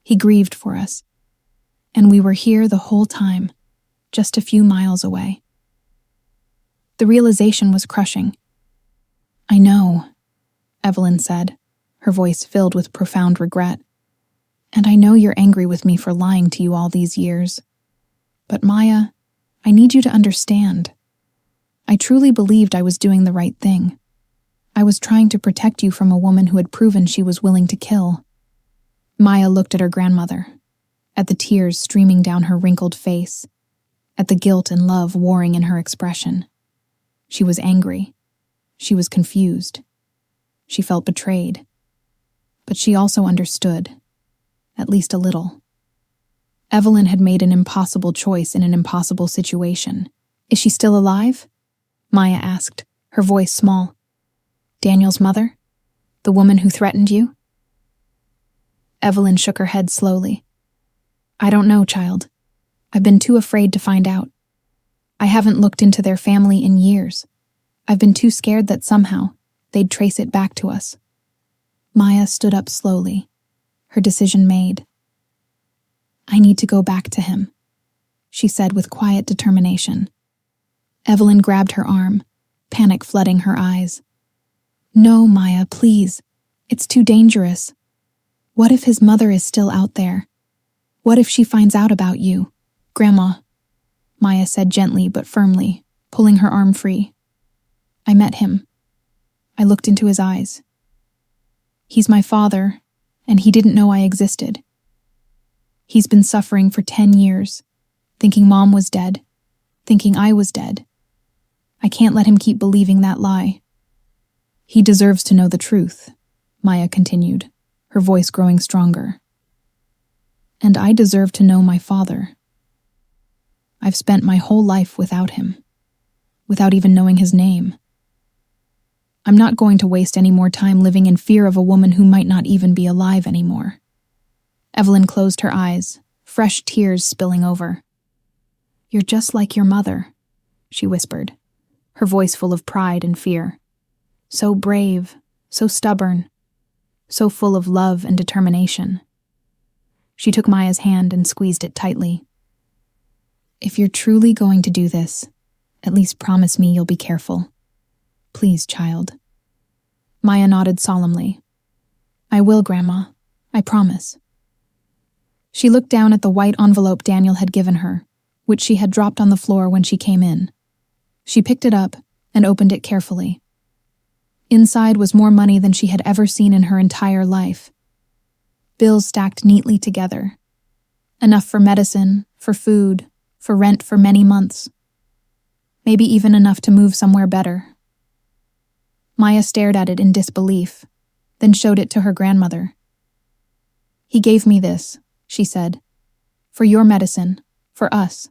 He grieved for us. And we were here the whole time, just a few miles away. The realization was crushing. I know, Evelyn said, her voice filled with profound regret. And I know you're angry with me for lying to you all these years. But Maya, I need you to understand. I truly believed I was doing the right thing. I was trying to protect you from a woman who had proven she was willing to kill. Maya looked at her grandmother, at the tears streaming down her wrinkled face, at the guilt and love warring in her expression. She was angry. She was confused. She felt betrayed. But she also understood, at least a little. Evelyn had made an impossible choice in an impossible situation. Is she still alive? Maya asked, her voice small. Daniel's mother? The woman who threatened you? Evelyn shook her head slowly. I don't know, child. I've been too afraid to find out. I haven't looked into their family in years. I've been too scared that somehow they'd trace it back to us. Maya stood up slowly, her decision made. I need to go back to him, she said with quiet determination. Evelyn grabbed her arm, panic flooding her eyes. No, Maya, please. It's too dangerous. What if his mother is still out there? What if she finds out about you? Grandma, Maya said gently but firmly, pulling her arm free. I met him. I looked into his eyes. He's my father, and he didn't know I existed. He's been suffering for 10 years, thinking Mom was dead, thinking I was dead. I can't let him keep believing that lie. He deserves to know the truth, Maya continued, her voice growing stronger. And I deserve to know my father. I've spent my whole life without him, without even knowing his name. I'm not going to waste any more time living in fear of a woman who might not even be alive anymore. Evelyn closed her eyes, fresh tears spilling over. You're just like your mother, she whispered, her voice full of pride and fear. So brave, so stubborn, so full of love and determination. She took Maya's hand and squeezed it tightly. If you're truly going to do this, at least promise me you'll be careful. Please, child. Maya nodded solemnly. I will, Grandma. I promise. She looked down at the white envelope Daniel had given her, which she had dropped on the floor when she came in. She picked it up and opened it carefully. Inside was more money than she had ever seen in her entire life. Bills stacked neatly together. Enough for medicine, for food, for rent for many months. Maybe even enough to move somewhere better. Maya stared at it in disbelief, then showed it to her grandmother. He gave me this, she said. For your medicine, for us.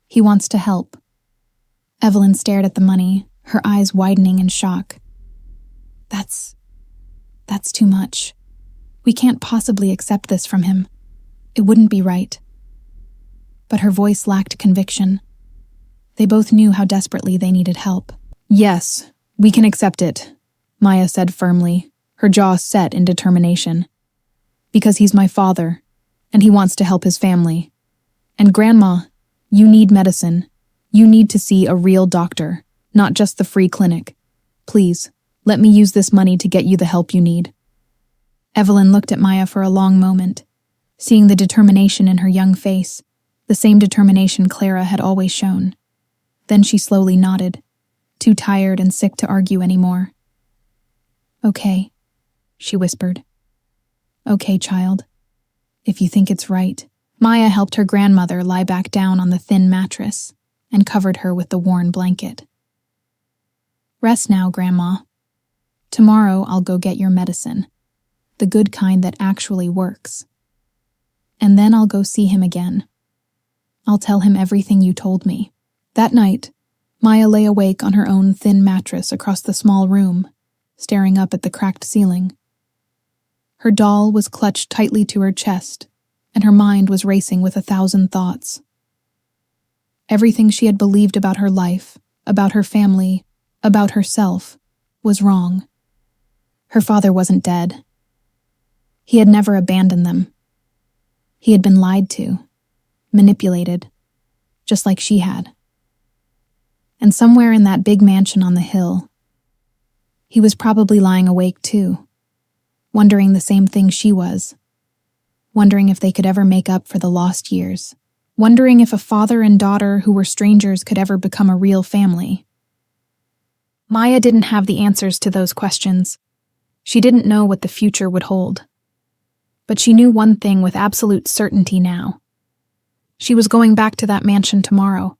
He wants to help. Evelyn stared at the money, her eyes widening in shock. That's too much. We can't possibly accept this from him. It wouldn't be right. But her voice lacked conviction. They both knew how desperately they needed help. Yes, we can accept it, Maya said firmly, her jaw set in determination. Because he's my father, and he wants to help his family. And Grandma, you need medicine. You need to see a real doctor, not just the free clinic. Please, let me use this money to get you the help you need. Evelyn looked at Maya for a long moment, seeing the determination in her young face, the same determination Clara had always shown. Then she slowly nodded, too tired and sick to argue anymore. Okay, she whispered. Okay, child. If you think it's right. Maya helped her grandmother lie back down on the thin mattress and covered her with the worn blanket. Rest now, Grandma. Tomorrow I'll go get your medicine, the good kind that actually works. And then I'll go see him again. I'll tell him everything you told me. That night, Maya lay awake on her own thin mattress across the small room, staring up at the cracked ceiling. Her doll was clutched tightly to her chest, and her mind was racing with 1,000 thoughts. Everything she had believed about her life, about her family, about herself, was wrong. Her father wasn't dead. He had never abandoned them. He had been lied to, manipulated, just like she had. And somewhere in that big mansion on the hill, he was probably lying awake too, wondering the same thing she was, wondering if they could ever make up for the lost years, wondering if a father and daughter who were strangers could ever become a real family. Maya didn't have the answers to those questions. She didn't know what the future would hold. But she knew one thing with absolute certainty now. She was going back to that mansion tomorrow.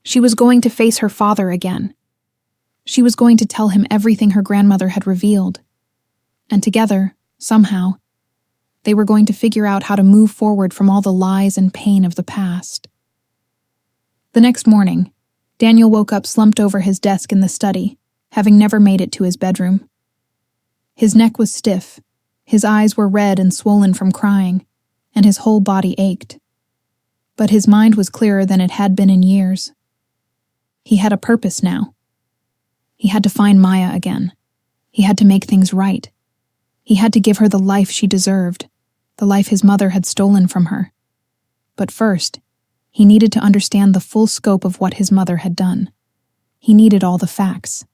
She was going to face her father again. She was going to tell him everything her grandmother had revealed. And together, somehow, they were going to figure out how to move forward from all the lies and pain of the past. The next morning, Daniel woke up slumped over his desk in the study, having never made it to his bedroom. His neck was stiff, his eyes were red and swollen from crying, and his whole body ached. But his mind was clearer than it had been in years. He had a purpose now. He had to find Maya again. He had to make things right. He had to give her the life she deserved, the life his mother had stolen from her. But first, he needed to understand the full scope of what his mother had done. He needed all the facts.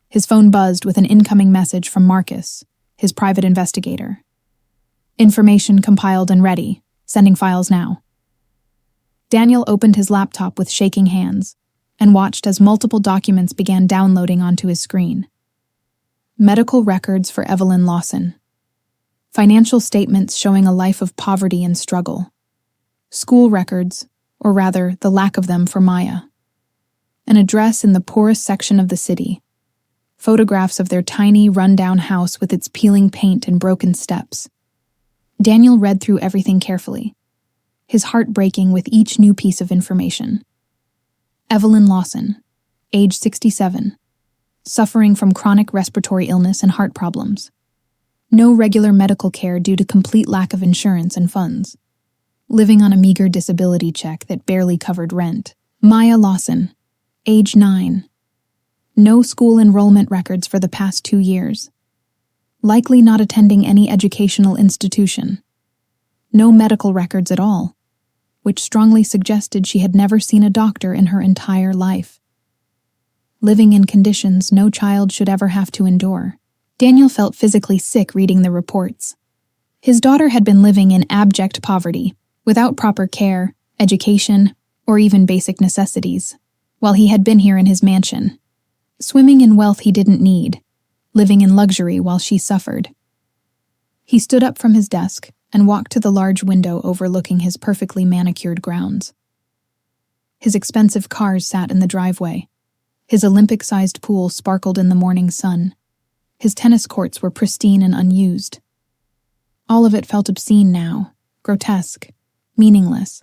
His phone buzzed with an incoming message from Marcus, his private investigator. Information compiled and ready, sending files now. Daniel opened his laptop with shaking hands and watched as multiple documents began downloading onto his screen. Medical records for Evelyn Lawson. Financial statements showing a life of poverty and struggle. School records, or rather, the lack of them for Maya. an address in the poorest section of the city, photographs of their tiny, run-down house with its peeling paint and broken steps. Daniel read through everything carefully, his heart breaking with each new piece of information. Evelyn Lawson, age 67, suffering from chronic respiratory illness and heart problems. No regular medical care due to complete lack of insurance and funds. Living on a meager disability check that barely covered rent. Maya Lawson, age 9. No school enrollment records for the past 2 years. Likely not attending any educational institution. No medical records at all, which strongly suggested she had never seen a doctor in her entire life. Living in conditions no child should ever have to endure. Daniel felt physically sick reading the reports. His daughter had been living in abject poverty, without proper care, education, or even basic necessities, while he had been here in his mansion, swimming in wealth he didn't need, living in luxury while she suffered. He stood up from his desk and walked to the large window overlooking his perfectly manicured grounds. His expensive cars sat in the driveway. His Olympic-sized pool sparkled in the morning sun. His tennis courts were pristine and unused. All of it felt obscene now, grotesque, meaningless.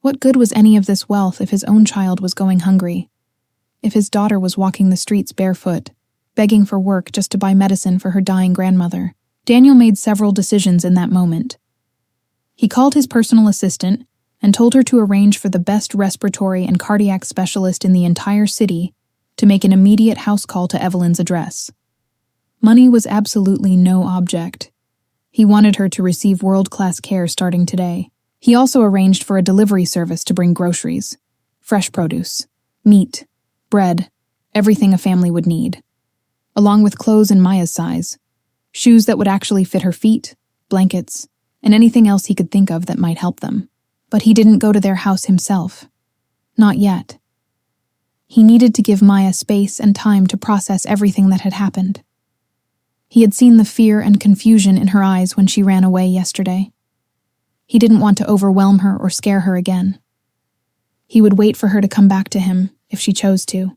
What good was any of this wealth if his own child was going hungry? If his daughter was walking the streets barefoot, begging for work just to buy medicine for her dying grandmother? Daniel made several decisions in that moment. He called his personal assistant and told her to arrange for the best respiratory and cardiac specialist in the entire city to make an immediate house call to Evelyn's address. Money was absolutely no object. He wanted her to receive world-class care starting today. He also arranged for a delivery service to bring groceries, fresh produce, meat, bread, everything a family would need, along with clothes in Maya's size, shoes that would actually fit her feet, blankets, and anything else he could think of that might help them. But he didn't go to their house himself. Not yet. He needed to give Maya space and time to process everything that had happened. He had seen the fear and confusion in her eyes when she ran away yesterday. He didn't want to overwhelm her or scare her again. He would wait for her to come back to him, if she chose to.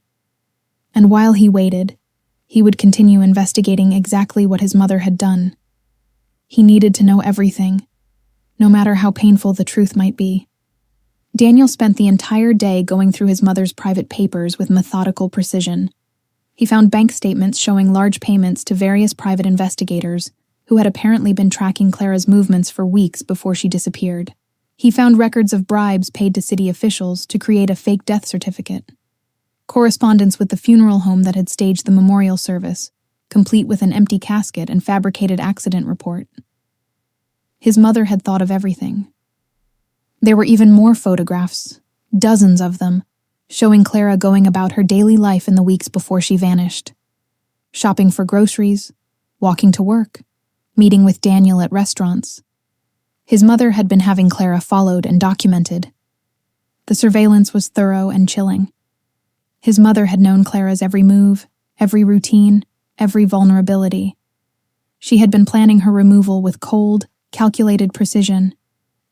And while he waited, he would continue investigating exactly what his mother had done. He needed to know everything, no matter how painful the truth might be. Daniel spent the entire day going through his mother's private papers with methodical precision. He found bank statements showing large payments to various private investigators who had apparently been tracking Clara's movements for weeks before she disappeared. He found records of bribes paid to city officials to create a fake death certificate. Correspondence with the funeral home that had staged the memorial service, complete with an empty casket and fabricated accident report. His mother had thought of everything. There were even more photographs, dozens of them, showing Clara going about her daily life in the weeks before she vanished. Shopping for groceries, walking to work, meeting with Daniel at restaurants. His mother had been having Clara followed and documented. The surveillance was thorough and chilling. His mother had known Clara's every move, every routine, every vulnerability. She had been planning her removal with cold, calculated precision,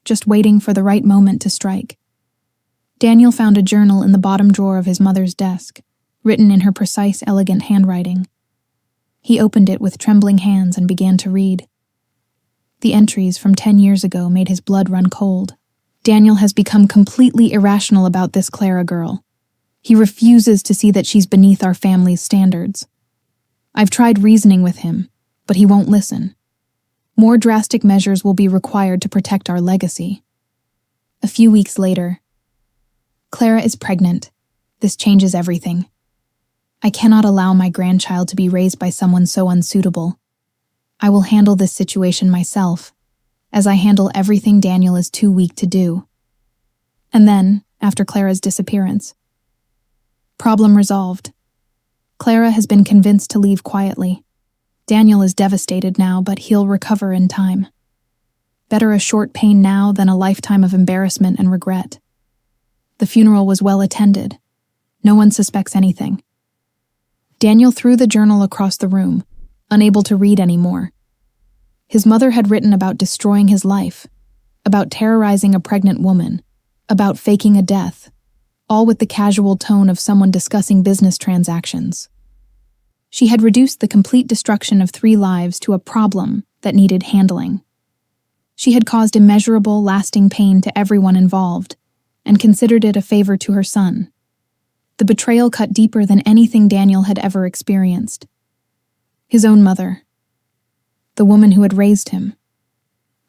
just waiting for the right moment to strike. Daniel found a journal in the bottom drawer of his mother's desk, written in her precise, elegant handwriting. He opened it with trembling hands and began to read. The entries from 10 years ago made his blood run cold. Daniel has become completely irrational about this Clara girl. He refuses to see that she's beneath our family's standards. I've tried reasoning with him, but he won't listen. More drastic measures will be required to protect our legacy. A few weeks later, Clara is pregnant. This changes everything. I cannot allow my grandchild to be raised by someone so unsuitable. I will handle this situation myself, as I handle everything Daniel is too weak to do. And then, after Clara's disappearance, problem resolved. Clara has been convinced to leave quietly. Daniel is devastated now, but he'll recover in time. Better a short pain now than a lifetime of embarrassment and regret. The funeral was well attended. No one suspects anything. Daniel threw the journal across the room, unable to read anymore. His mother had written about destroying his life, about terrorizing a pregnant woman, about faking a death, all with the casual tone of someone discussing business transactions. She had reduced the complete destruction of 3 lives to a problem that needed handling. She had caused immeasurable, lasting pain to everyone involved, and considered it a favor to her son. The betrayal cut deeper than anything Daniel had ever experienced. His own mother. The woman who had raised him.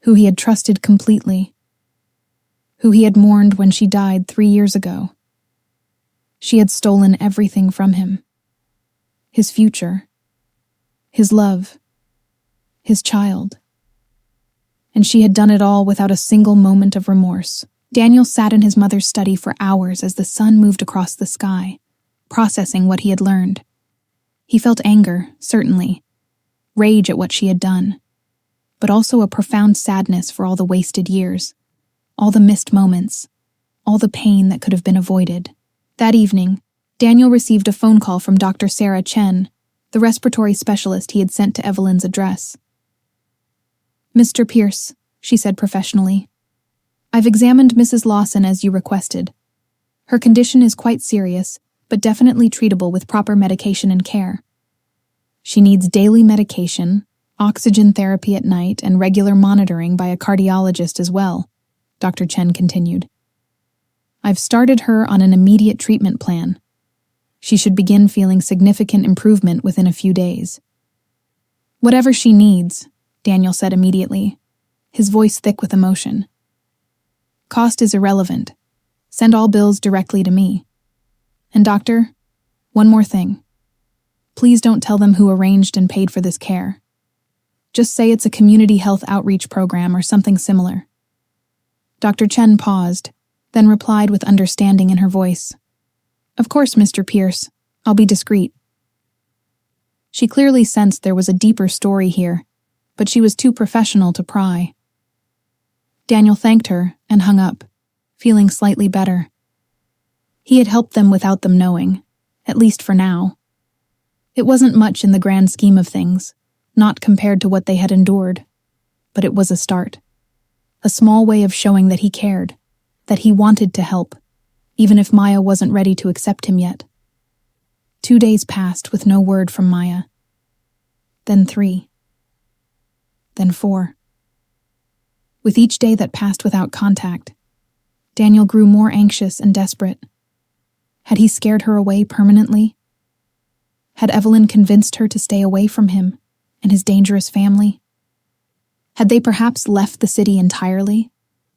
Who he had trusted completely. Who he had mourned when she died 3 years ago. She had stolen everything from him. His future. His love. His child. And she had done it all without a single moment of remorse. Daniel sat in his mother's study for hours as the sun moved across the sky, processing what he had learned. He felt anger, certainly, rage at what she had done, but also a profound sadness for all the wasted years, all the missed moments, all the pain that could have been avoided. That evening, Daniel received a phone call from Dr. Sarah Chen, the respiratory specialist he had sent to Evelyn's address. "Mr. Pierce," she said professionally, "I've examined Mrs. Lawson as you requested. Her condition is quite serious, but definitely treatable with proper medication and care. She needs daily medication, oxygen therapy at night, and regular monitoring by a cardiologist as well," Dr. Chen continued. "I've started her on an immediate treatment plan. She should begin feeling significant improvement within a few days." "Whatever she needs," Daniel said immediately, his voice thick with emotion. "Cost is irrelevant. Send all bills directly to me. And doctor, one more thing. Please don't tell them who arranged and paid for this care. Just say it's a community health outreach program or something similar." Dr. Chen paused, then replied with understanding in her voice. "Of course, Mr. Pierce. I'll be discreet." She clearly sensed there was a deeper story here, but she was too professional to pry. Daniel thanked her and hung up, feeling slightly better. He had helped them without them knowing, at least for now. It wasn't much in the grand scheme of things, not compared to what they had endured, but it was a start. A small way of showing that he cared, that he wanted to help, even if Maya wasn't ready to accept him yet. 2 days passed with no word from Maya. Then 3. Then 4. With each day that passed without contact, Daniel grew more anxious and desperate. Had he scared her away permanently? Had Evelyn convinced her to stay away from him and his dangerous family? Had they perhaps left the city entirely,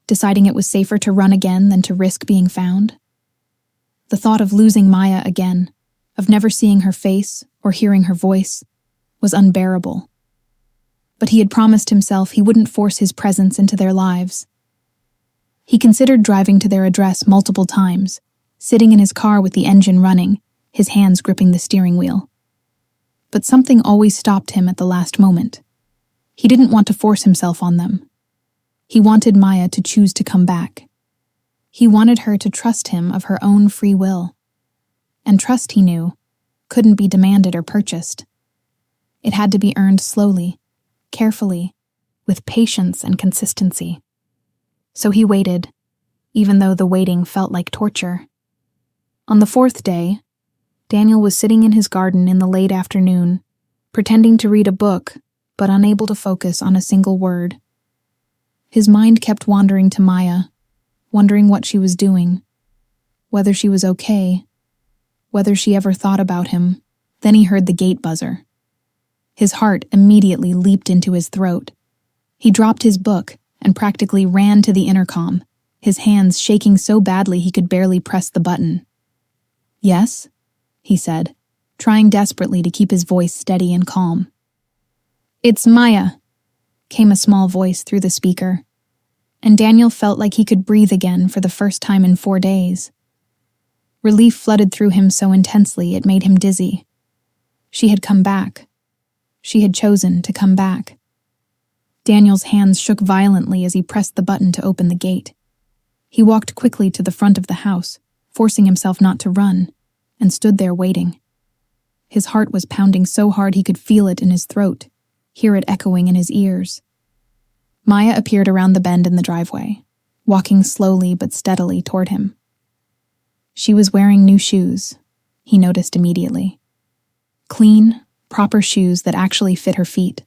deciding it was safer to run again than to risk being found? The thought of losing Maya again, of never seeing her face or hearing her voice, was unbearable. But he had promised himself he wouldn't force his presence into their lives. He considered driving to their address multiple times, sitting in his car with the engine running, his hands gripping the steering wheel. But something always stopped him at the last moment. He didn't want to force himself on them. He wanted Maya to choose to come back. He wanted her to trust him of her own free will. And trust, he knew, couldn't be demanded or purchased. It had to be earned slowly, carefully, with patience and consistency. So he waited, even though the waiting felt like torture. On the 4th day, Daniel was sitting in his garden in the late afternoon, pretending to read a book, but unable to focus on a single word. His mind kept wandering to Maya, wondering what she was doing, whether she was okay, whether she ever thought about him. Then he heard the gate buzzer. His heart immediately leaped into his throat. He dropped his book and practically ran to the intercom, his hands shaking so badly he could barely press the button. "Yes?" he said, trying desperately to keep his voice steady and calm. "It's Maya," came a small voice through the speaker, and Daniel felt like he could breathe again for the first time in 4 days. Relief flooded through him so intensely it made him dizzy. She had come back. She had chosen to come back. Daniel's hands shook violently as he pressed the button to open the gate. He walked quickly to the front of the house, forcing himself not to run, and stood there waiting. His heart was pounding so hard he could feel it in his throat, hear it echoing in his ears. Maya appeared around the bend in the driveway, walking slowly but steadily toward him. She was wearing new shoes, he noticed immediately. Clean, proper shoes that actually fit her feet.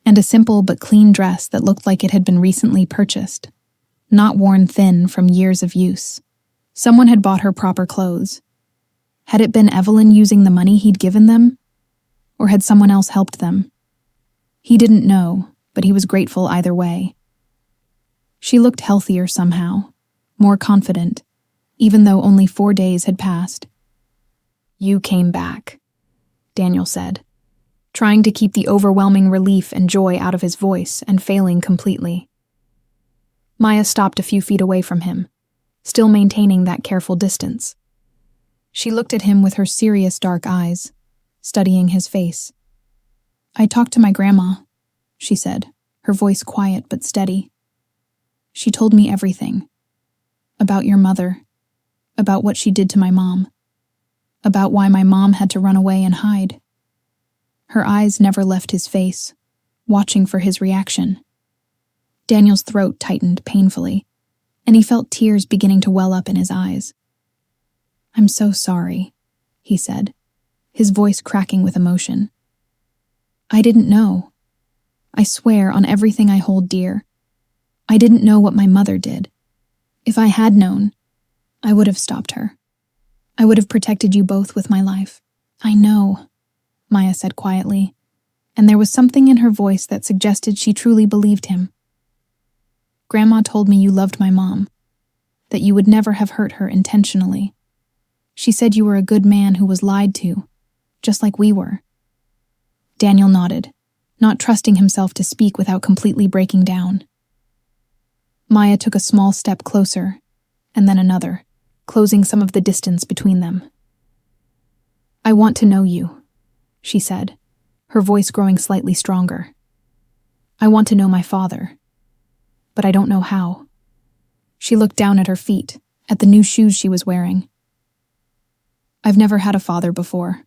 And a simple but clean dress that looked like it had been recently purchased, not worn thin from years of use. Someone had bought her proper clothes. Had it been Evelyn using the money he'd given them? Or had someone else helped them? He didn't know, but he was grateful either way. She looked healthier somehow, more confident, even though only 4 days had passed. "You came back," Daniel said, trying to keep the overwhelming relief and joy out of his voice and failing completely. Maya stopped a few feet away from him, still maintaining that careful distance. She looked at him with her serious dark eyes, studying his face. "I talked to my grandma," she said, her voice quiet but steady. "She told me everything. About your mother, about what she did to my mom, about why my mom had to run away and hide." Her eyes never left his face, watching for his reaction. Daniel's throat tightened painfully, and he felt tears beginning to well up in his eyes. "I'm so sorry," he said, his voice cracking with emotion. "I didn't know. I swear on everything I hold dear. I didn't know what my mother did. If I had known, I would have stopped her. I would have protected you both with my life." "I know," Maya said quietly, and there was something in her voice that suggested she truly believed him. "Grandma told me you loved my mom, that you would never have hurt her intentionally. She said you were a good man who was lied to, just like we were." Daniel nodded, not trusting himself to speak without completely breaking down. Maya took a small step closer, and then another, closing some of the distance between them. "I want to know you," she said, her voice growing slightly stronger. "I want to know my father, but I don't know how." She looked down at her feet, at the new shoes she was wearing. "I've never had a father before.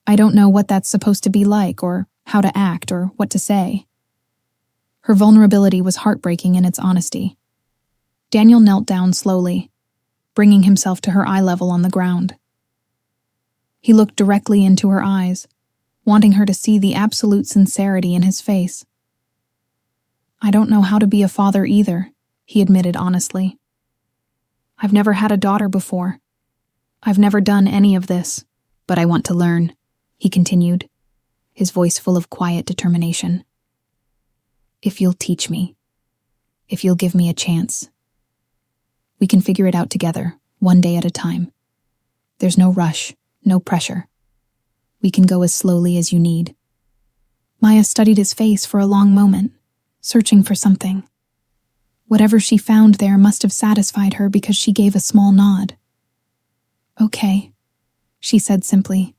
I don't know what that's supposed to be like, or how to act, or what to say." Her vulnerability was heartbreaking in its honesty. Daniel knelt down slowly, bringing himself to her eye level on the ground. He looked directly into her eyes, wanting her to see the absolute sincerity in his face. "I don't know how to be a father either," he admitted honestly. "I've never had a daughter before. I've never done any of this, but I want to learn," he continued, his voice full of quiet determination. "If you'll teach me, if you'll give me a chance, we can figure it out together, one day at a time. There's no rush, no pressure. We can go as slowly as you need." Maya studied his face for a long moment, searching for something. Whatever she found there must have satisfied her because she gave a small nod. "Okay," she said simply.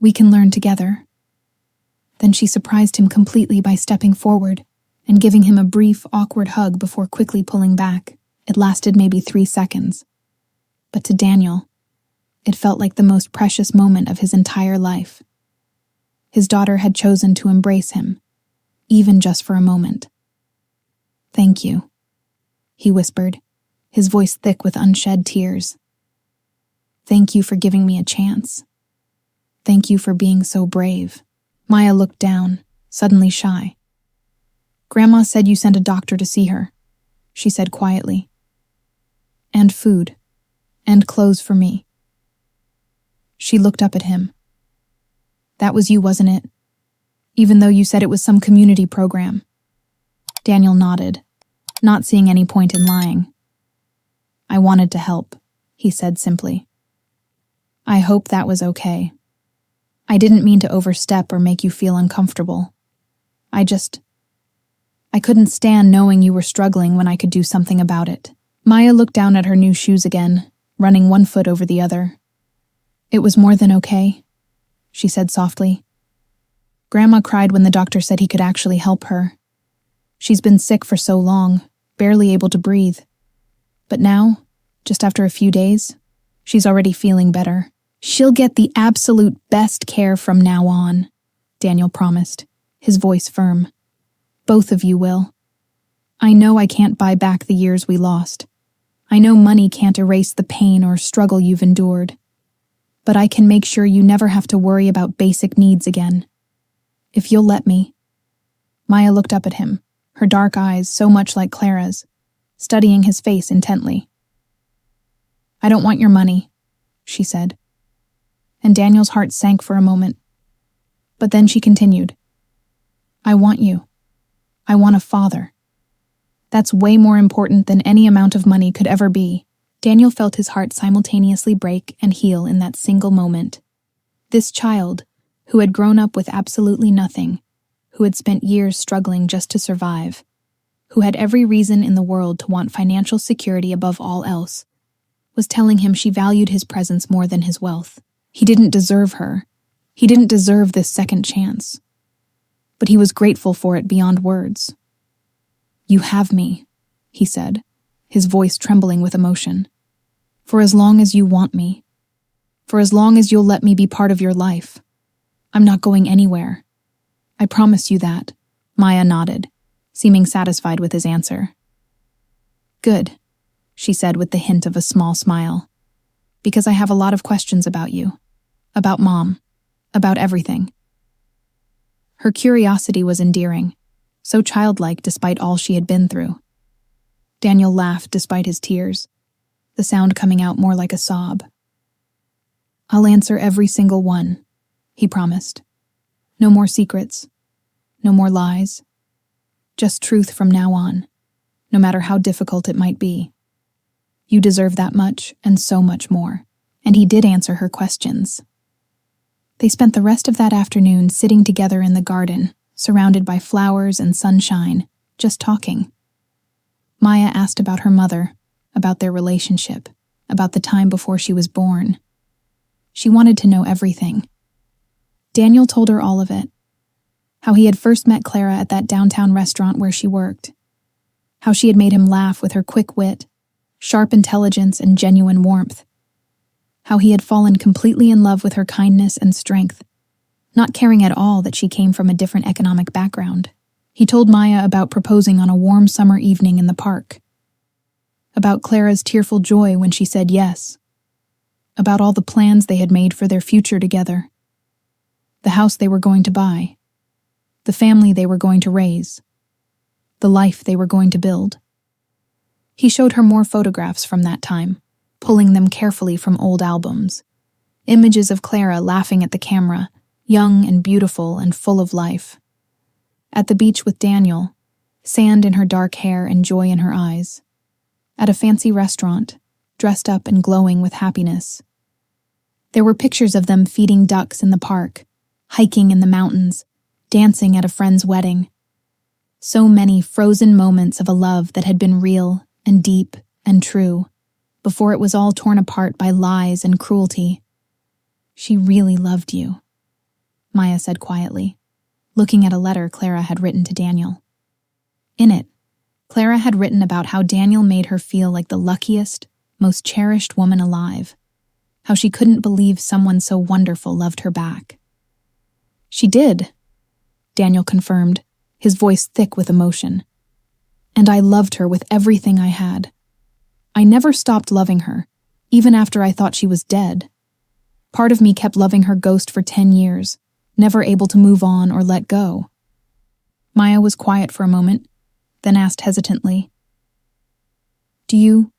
"We can learn together." Then she surprised him completely by stepping forward and giving him a brief, awkward hug before quickly pulling back. It lasted maybe 3 seconds. But to Daniel, it felt like the most precious moment of his entire life. His daughter had chosen to embrace him, even just for a moment. "Thank you," he whispered, his voice thick with unshed tears. "Thank you for giving me a chance. Thank you for being so brave." Maya looked down, suddenly shy. "Grandma said you sent a doctor to see her," she said quietly. "And food, and clothes for me." She looked up at him. "That was you, wasn't it? Even though you said it was some community program." Daniel nodded, not seeing any point in lying. "I wanted to help," he said simply. "I hope that was okay. I didn't mean to overstep or make you feel uncomfortable. I couldn't stand knowing you were struggling when I could do something about it." Maya looked down at her new shoes again, running one foot over the other. "It was more than okay," she said softly. "Grandma cried when the doctor said he could actually help her. She's been sick for so long, barely able to breathe. But now, just after a few days, she's already feeling better. She'll get the absolute best care from now on," Daniel promised, his voice firm. "Both of you will. I know I can't buy back the years we lost. I know money can't erase the pain or struggle you've endured, but I can make sure you never have to worry about basic needs again. If you'll let me." Maya looked up at him, her dark eyes so much like Clara's, studying his face intently. "I don't want your money," she said. And Daniel's heart sank for a moment. But then she continued, "I want you. I want a father. That's way more important than any amount of money could ever be." Daniel felt his heart simultaneously break and heal in that single moment. This child, who had grown up with absolutely nothing, who had spent years struggling just to survive, who had every reason in the world to want financial security above all else, was telling him she valued his presence more than his wealth. He didn't deserve her. He didn't deserve this second chance. But he was grateful for it beyond words. "You have me," he said, his voice trembling with emotion. "For as long as you want me. For as long as you'll let me be part of your life. I'm not going anywhere. I promise you that." Maya nodded, seeming satisfied with his answer. "Good," she said with the hint of a small smile. "Because I have a lot of questions about you. About Mom. About everything." Her curiosity was endearing, so childlike despite all she had been through. Daniel laughed despite his tears, the sound coming out more like a sob. "I'll answer every single one," he promised. "No more secrets. No more lies. Just truth from now on, no matter how difficult it might be. You deserve that much and so much more." And he did answer her questions. They spent the rest of that afternoon sitting together in the garden, surrounded by flowers and sunshine, just talking. Maya asked about her mother, about their relationship, about the time before she was born. She wanted to know everything. Daniel told her all of it. How he had first met Clara at that downtown restaurant where she worked. How she had made him laugh with her quick wit, sharp intelligence, and genuine warmth. How he had fallen completely in love with her kindness and strength, not caring at all that she came from a different economic background. He told Maya about proposing on a warm summer evening in the park. About Clara's tearful joy when she said yes. About all the plans they had made for their future together. The house they were going to buy. The family they were going to raise. The life they were going to build. He showed her more photographs from that time, pulling them carefully from old albums. Images of Clara laughing at the camera, young and beautiful and full of life. At the beach with Daniel, sand in her dark hair and joy in her eyes. At a fancy restaurant, dressed up and glowing with happiness. There were pictures of them feeding ducks in the park, hiking in the mountains, dancing at a friend's wedding. So many frozen moments of a love that had been real and deep and true, before it was all torn apart by lies and cruelty. "She really loved you," Maya said quietly, looking at a letter Clara had written to Daniel. In it, Clara had written about how Daniel made her feel like the luckiest, most cherished woman alive, how she couldn't believe someone so wonderful loved her back. "She did," Daniel confirmed, his voice thick with emotion. "And I loved her with everything I had. I never stopped loving her, even after I thought she was dead. Part of me kept loving her ghost for 10 years, never able to move on or let go." Maya was quiet for a moment, then asked hesitantly, Do you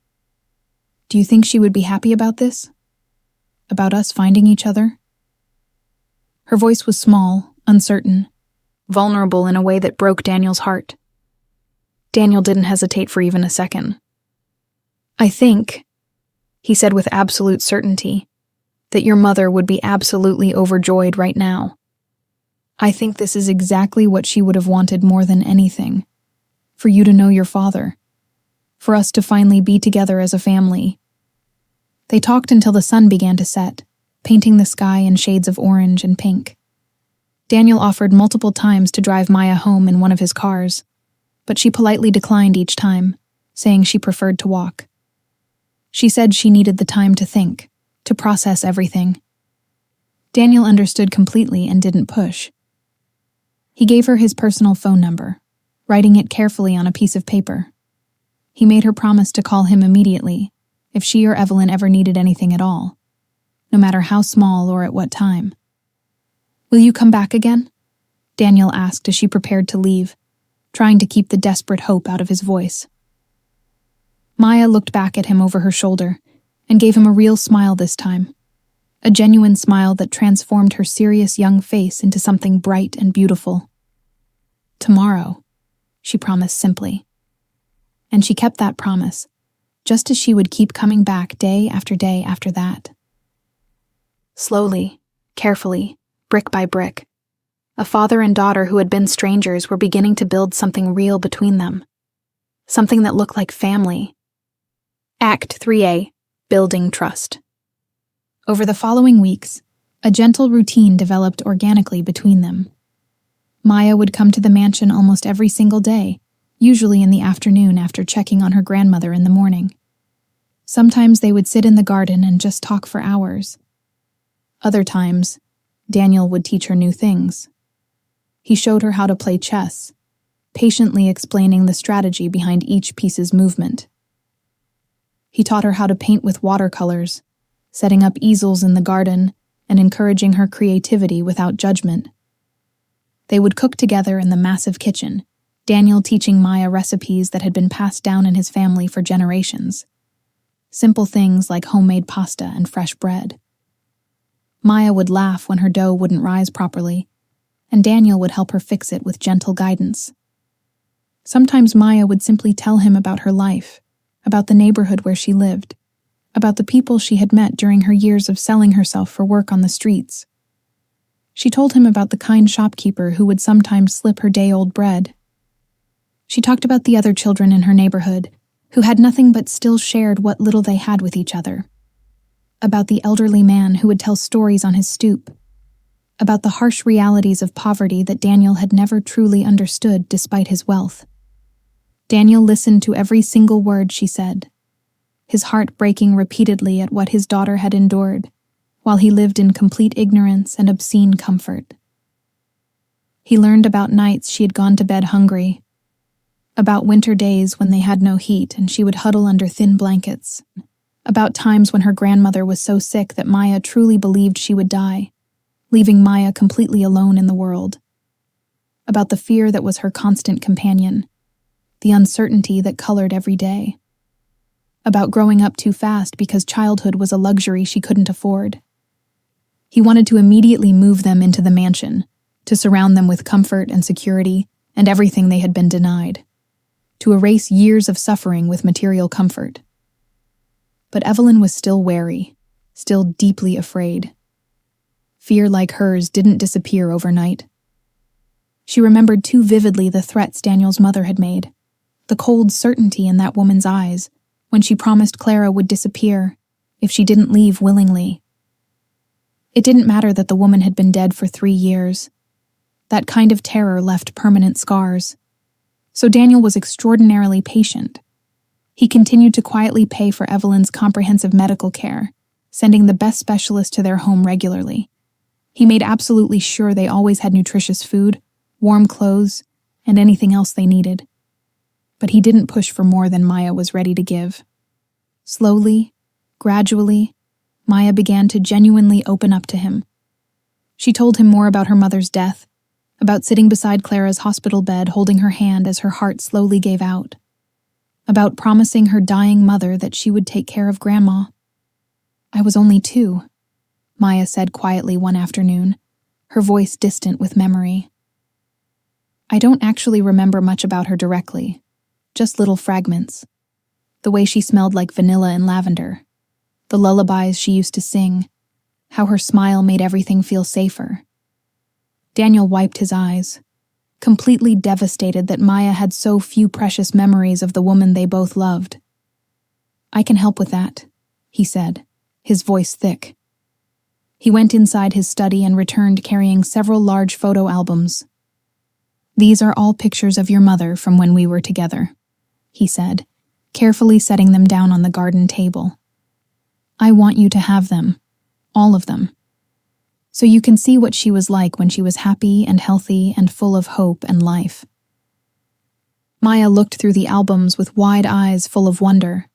think she would be happy about this? About us finding each other?" Her voice was small, uncertain, vulnerable in a way that broke Daniel's heart. Daniel didn't hesitate for even a second. "I think," he said with absolute certainty, "that your mother would be absolutely overjoyed right now. I think this is exactly what she would have wanted more than anything. For you to know your father. For us to finally be together as a family." They talked until the sun began to set, painting the sky in shades of orange and pink. Daniel offered multiple times to drive Maya home in one of his cars, but she politely declined each time, saying she preferred to walk. She said she needed the time to think, to process everything. Daniel understood completely and didn't push. He gave her his personal phone number, writing it carefully on a piece of paper. He made her promise to call him immediately if she or Evelyn ever needed anything at all, no matter how small or at what time. "Will you come back again?" Daniel asked as she prepared to leave, trying to keep the desperate hope out of his voice. Maya looked back at him over her shoulder and gave him a real smile this time, a genuine smile that transformed her serious young face into something bright and beautiful. "Tomorrow," she promised simply. And she kept that promise, just as she would keep coming back day after day after that. Slowly, carefully, brick by brick, a father and daughter who had been strangers were beginning to build something real between them, something that looked like family. Act 3A, Building Trust. Over the following weeks, a gentle routine developed organically between them. Maya would come to the mansion almost every single day, usually in the afternoon after checking on her grandmother in the morning. Sometimes they would sit in the garden and just talk for hours. Other times, Daniel would teach her new things. He showed her how to play chess, patiently explaining the strategy behind each piece's movement. He taught her how to paint with watercolors, setting up easels in the garden and encouraging her creativity without judgment. They would cook together in the massive kitchen, Daniel teaching Maya recipes that had been passed down in his family for generations. Simple things like homemade pasta and fresh bread. Maya would laugh when her dough wouldn't rise properly, and Daniel would help her fix it with gentle guidance. Sometimes Maya would simply tell him about her life, about the neighborhood where she lived, about the people she had met during her years of selling herself for work on the streets. She told him about the kind shopkeeper who would sometimes slip her day-old bread. She talked about the other children in her neighborhood, who had nothing but still shared what little they had with each other. About the elderly man who would tell stories on his stoop. About the harsh realities of poverty that Daniel had never truly understood despite his wealth. Daniel listened to every single word she said, his heart breaking repeatedly at what his daughter had endured, while he lived in complete ignorance and obscene comfort. He learned about nights she had gone to bed hungry, about winter days when they had no heat and she would huddle under thin blankets, about times when her grandmother was so sick that Maya truly believed she would die, leaving Maya completely alone in the world, about the fear that was her constant companion, the uncertainty that colored every day, about growing up too fast because childhood was a luxury she couldn't afford. He wanted to immediately move them into the mansion, to surround them with comfort and security and everything they had been denied, to erase years of suffering with material comfort. But Evelyn was still wary, still deeply afraid. Fear like hers didn't disappear overnight. She remembered too vividly the threats Daniel's mother had made, the cold certainty in that woman's eyes when she promised Clara would disappear if she didn't leave willingly. It didn't matter that the woman had been dead for 3 years. That kind of terror left permanent scars. So Daniel was extraordinarily patient. He continued to quietly pay for Evelyn's comprehensive medical care, sending the best specialists to their home regularly. He made absolutely sure they always had nutritious food, warm clothes, and anything else they needed. But he didn't push for more than Maya was ready to give. Slowly, gradually, Maya began to genuinely open up to him. She told him more about her mother's death, about sitting beside Clara's hospital bed holding her hand as her heart slowly gave out, about promising her dying mother that she would take care of Grandma. "I was only 2, Maya said quietly one afternoon, her voice distant with memory. "I don't actually remember much about her directly, just little fragments. The way she smelled like vanilla and lavender, the lullabies she used to sing, how her smile made everything feel safer." Daniel wiped his eyes, completely devastated that Maya had so few precious memories of the woman they both loved. "I can help with that," he said, his voice thick. He went inside his study and returned carrying several large photo albums. "These are all pictures of your mother from when we were together," he said, carefully setting them down on the garden table. "I want you to have them, all of them, so you can see what she was like when she was happy and healthy and full of hope and life." Maya looked through the albums with wide eyes full of wonder.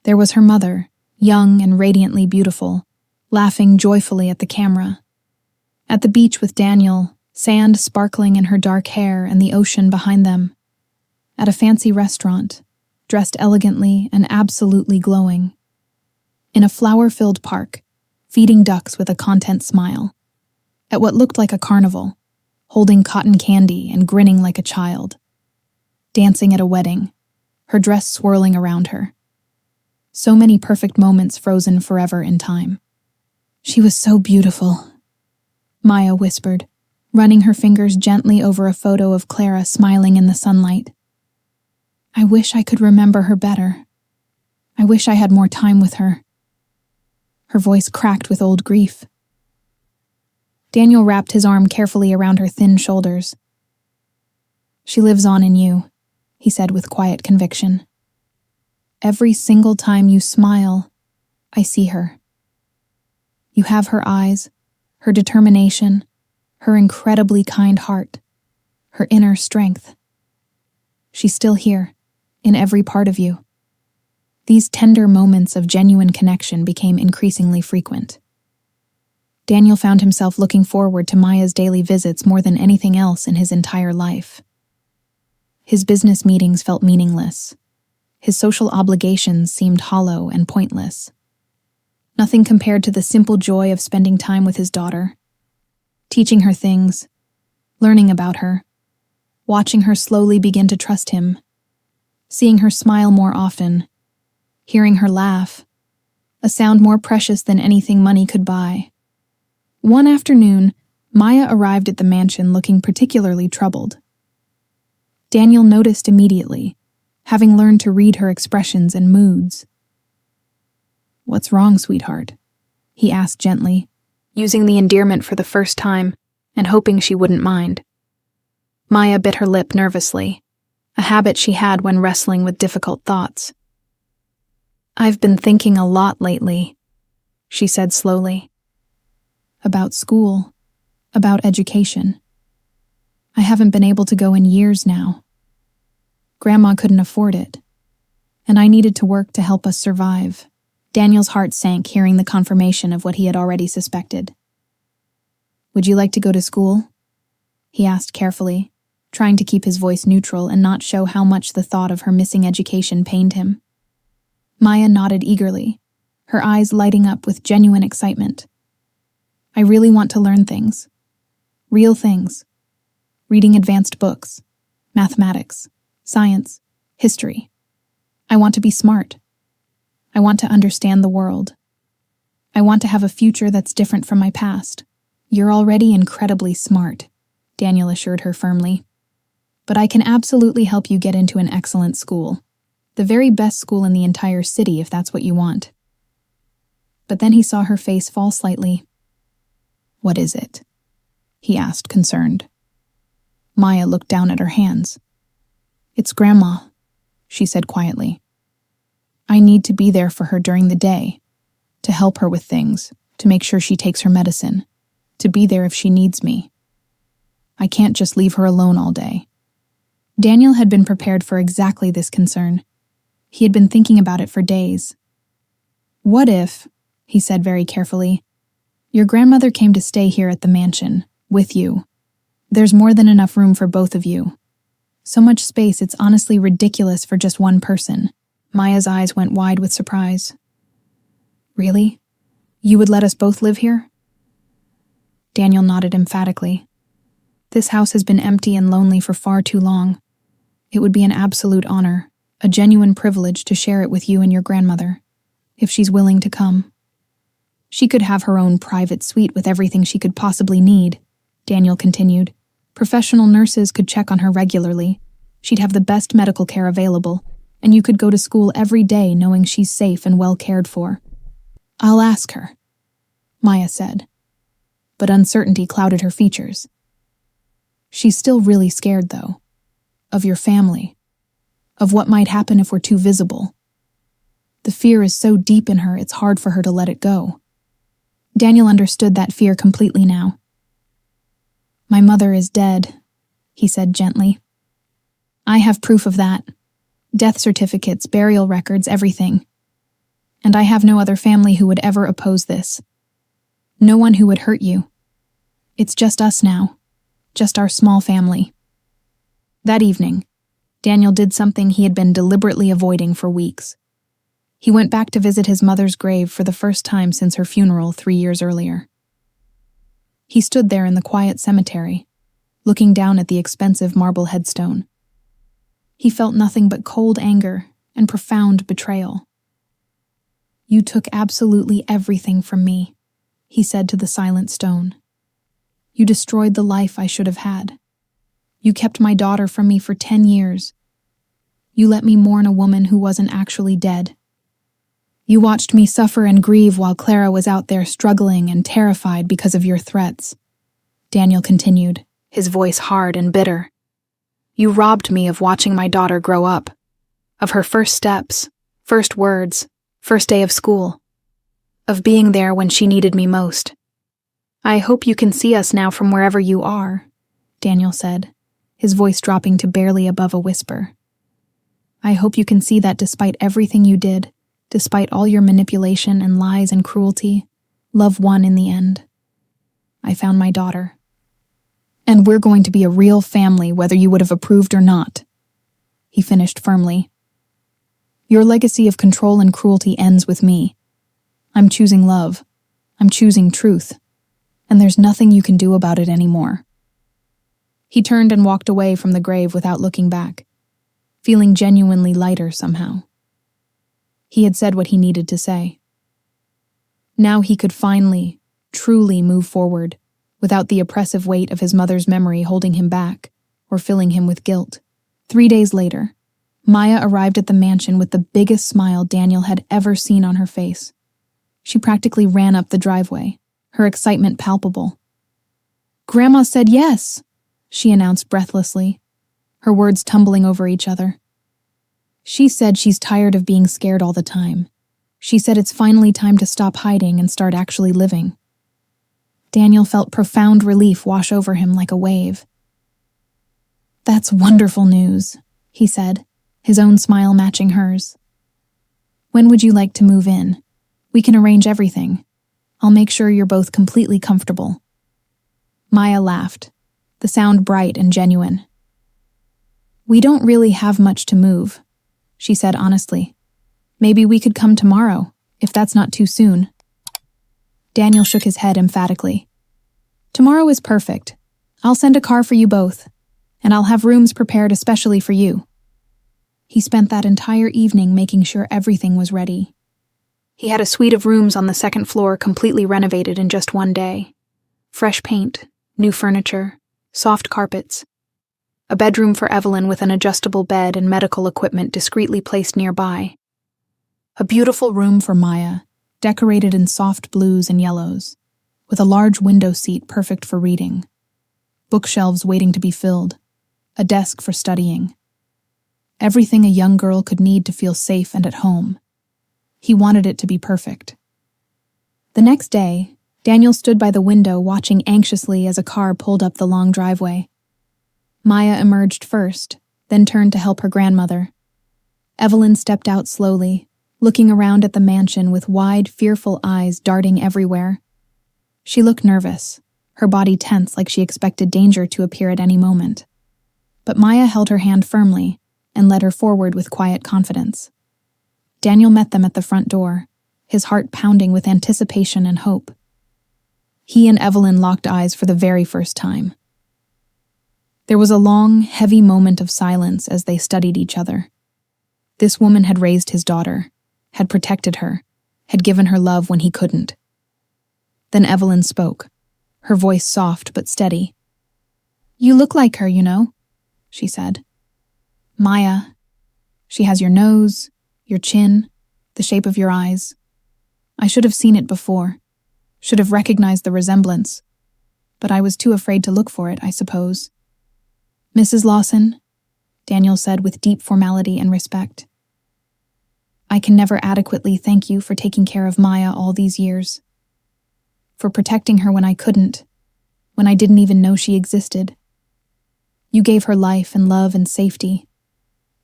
There was her mother, young and radiantly beautiful, laughing joyfully at the camera. At the beach with Daniel, sand sparkling in her dark hair and the ocean behind them. At a fancy restaurant, dressed elegantly and absolutely glowing. In a flower-filled park, feeding ducks with a content smile. At what looked like a carnival, holding cotton candy and grinning like a child. Dancing at a wedding, her dress swirling around her. So many perfect moments frozen forever in time. She was so beautiful, Maya whispered, running her fingers gently over a photo of Clara smiling in the sunlight. I wish I could remember her better. I wish I had more time with her. Her voice cracked with old grief. Daniel wrapped his arm carefully around her thin shoulders. She lives on in you, he said with quiet conviction. Every single time you smile, I see her. You have her eyes, her determination, her incredibly kind heart, her inner strength. She's still here, in every part of you. These tender moments of genuine connection became increasingly frequent. Daniel found himself looking forward to Maya's daily visits more than anything else in his entire life. His business meetings felt meaningless. His social obligations seemed hollow and pointless. Nothing compared to the simple joy of spending time with his daughter, teaching her things, learning about her, watching her slowly begin to trust him, seeing her smile more often, hearing her laugh, a sound more precious than anything money could buy. One afternoon, Maya arrived at the mansion looking particularly troubled. Daniel noticed immediately, having learned to read her expressions and moods. "What's wrong, sweetheart?" he asked gently, using the endearment for the first time and hoping she wouldn't mind. Maya bit her lip nervously, a habit she had when wrestling with difficult thoughts. "I've been thinking a lot lately," she said slowly. "About school, about education. I haven't been able to go in years now. Grandma couldn't afford it, and I needed to work to help us survive." Daniel's heart sank hearing the confirmation of what he had already suspected. "Would you like to go to school?" he asked carefully, trying to keep his voice neutral and not show how much the thought of her missing education pained him. Maya nodded eagerly, her eyes lighting up with genuine excitement. "I really want to learn things. Real things. Reading advanced books, mathematics, science, history. I want to be smart. I want to understand the world. I want to have a future that's different from my past." "You're already incredibly smart," Daniel assured her firmly. "But I can absolutely help you get into an excellent school. The very best school in the entire city if that's what you want." But then he saw her face fall slightly. "What is it?" he asked, concerned. Maya looked down at her hands. "It's Grandma," she said quietly. "I need to be there for her during the day, to help her with things, to make sure she takes her medicine, to be there if she needs me. I can't just leave her alone all day." Daniel had been prepared for exactly this concern. He had been thinking about it for days. "What if," he said very carefully, "your grandmother came to stay here at the mansion, with you? There's more than enough room for both of you. So much space it's honestly ridiculous for just one person." Maya's eyes went wide with surprise. "Really? You would let us both live here?" Daniel nodded emphatically. "This house has been empty and lonely for far too long. It would be an absolute honor, a genuine privilege to share it with you and your grandmother, if she's willing to come. She could have her own private suite with everything she could possibly need," Daniel continued. "Professional nurses could check on her regularly. She'd have the best medical care available, and you could go to school every day knowing she's safe and well cared for." "I'll ask her," Maya said, but uncertainty clouded her features. "She's still really scared, though. Of your family. Of what might happen if we're too visible. The fear is so deep in her, it's hard for her to let it go." Daniel understood that fear completely now. "My mother is dead," he said gently. I have proof of that. Death certificates, burial records, everything. And I have no other family who would ever oppose this. No one who would hurt you. It's just us now. Just our small family. That evening, Daniel did something he had been deliberately avoiding for weeks. He went back to visit his mother's grave for the first time since her funeral 3 years earlier. He stood there in the quiet cemetery, looking down at the expensive marble headstone. He felt nothing but cold anger and profound betrayal. "You took absolutely everything from me," he said to the silent stone. "You destroyed the life I should have had. You kept my daughter from me for 10 years. You let me mourn a woman who wasn't actually dead. You watched me suffer and grieve while Clara was out there struggling and terrified because of your threats." Daniel continued, his voice hard and bitter. "You robbed me of watching my daughter grow up, of her first steps, first words, first day of school, of being there when she needed me most. I hope you can see us now from wherever you are," Daniel said, his voice dropping to barely above a whisper. "I hope you can see that despite everything you did, despite all your manipulation and lies and cruelty, love won in the end. I found my daughter. And we're going to be a real family whether you would have approved or not," he finished firmly. "Your legacy of control and cruelty ends with me. I'm choosing love. I'm choosing truth. And there's nothing you can do about it anymore." He turned and walked away from the grave without looking back, feeling genuinely lighter somehow. He had said what he needed to say. Now he could finally, truly move forward, without the oppressive weight of his mother's memory holding him back or filling him with guilt. 3 days later, Maya arrived at the mansion with the biggest smile Daniel had ever seen on her face. She practically ran up the driveway, her excitement palpable. "Grandma said yes," she announced breathlessly, her words tumbling over each other. "She said she's tired of being scared all the time. She said it's finally time to stop hiding and start actually living." Daniel felt profound relief wash over him like a wave. "That's wonderful news," he said, his own smile matching hers. "When would you like to move in? We can arrange everything. I'll make sure you're both completely comfortable." Maya laughed, the sound bright and genuine. "We don't really have much to move," she said honestly. "Maybe we could come tomorrow, if that's not too soon." Daniel shook his head emphatically. "Tomorrow is perfect. I'll send a car for you both, and I'll have rooms prepared especially for you." He spent that entire evening making sure everything was ready. He had a suite of rooms on the second floor completely renovated in just one day. Fresh paint, new furniture, soft carpets. A bedroom for Evelyn with an adjustable bed and medical equipment discreetly placed nearby. A beautiful room for Maya, decorated in soft blues and yellows, with a large window seat perfect for reading. Bookshelves waiting to be filled. A desk for studying. Everything a young girl could need to feel safe and at home. He wanted it to be perfect. The next day, Daniel stood by the window watching anxiously as a car pulled up the long driveway. Maya emerged first, then turned to help her grandmother. Evelyn stepped out slowly, looking around at the mansion with wide, fearful eyes darting everywhere. She looked nervous, her body tense like she expected danger to appear at any moment. But Maya held her hand firmly and led her forward with quiet confidence. Daniel met them at the front door, his heart pounding with anticipation and hope. He and Evelyn locked eyes for the very first time. There was a long, heavy moment of silence as they studied each other. This woman had raised his daughter, had protected her, had given her love when he couldn't. Then Evelyn spoke, her voice soft but steady. "You look like her, you know," she said. "Maya. She has your nose, your chin, the shape of your eyes. I should have seen it before, should have recognized the resemblance, but I was too afraid to look for it, I suppose." "Mrs. Lawson," Daniel said with deep formality and respect. "I can never adequately thank you for taking care of Maya all these years, for protecting her when I couldn't, when I didn't even know she existed. You gave her life and love and safety,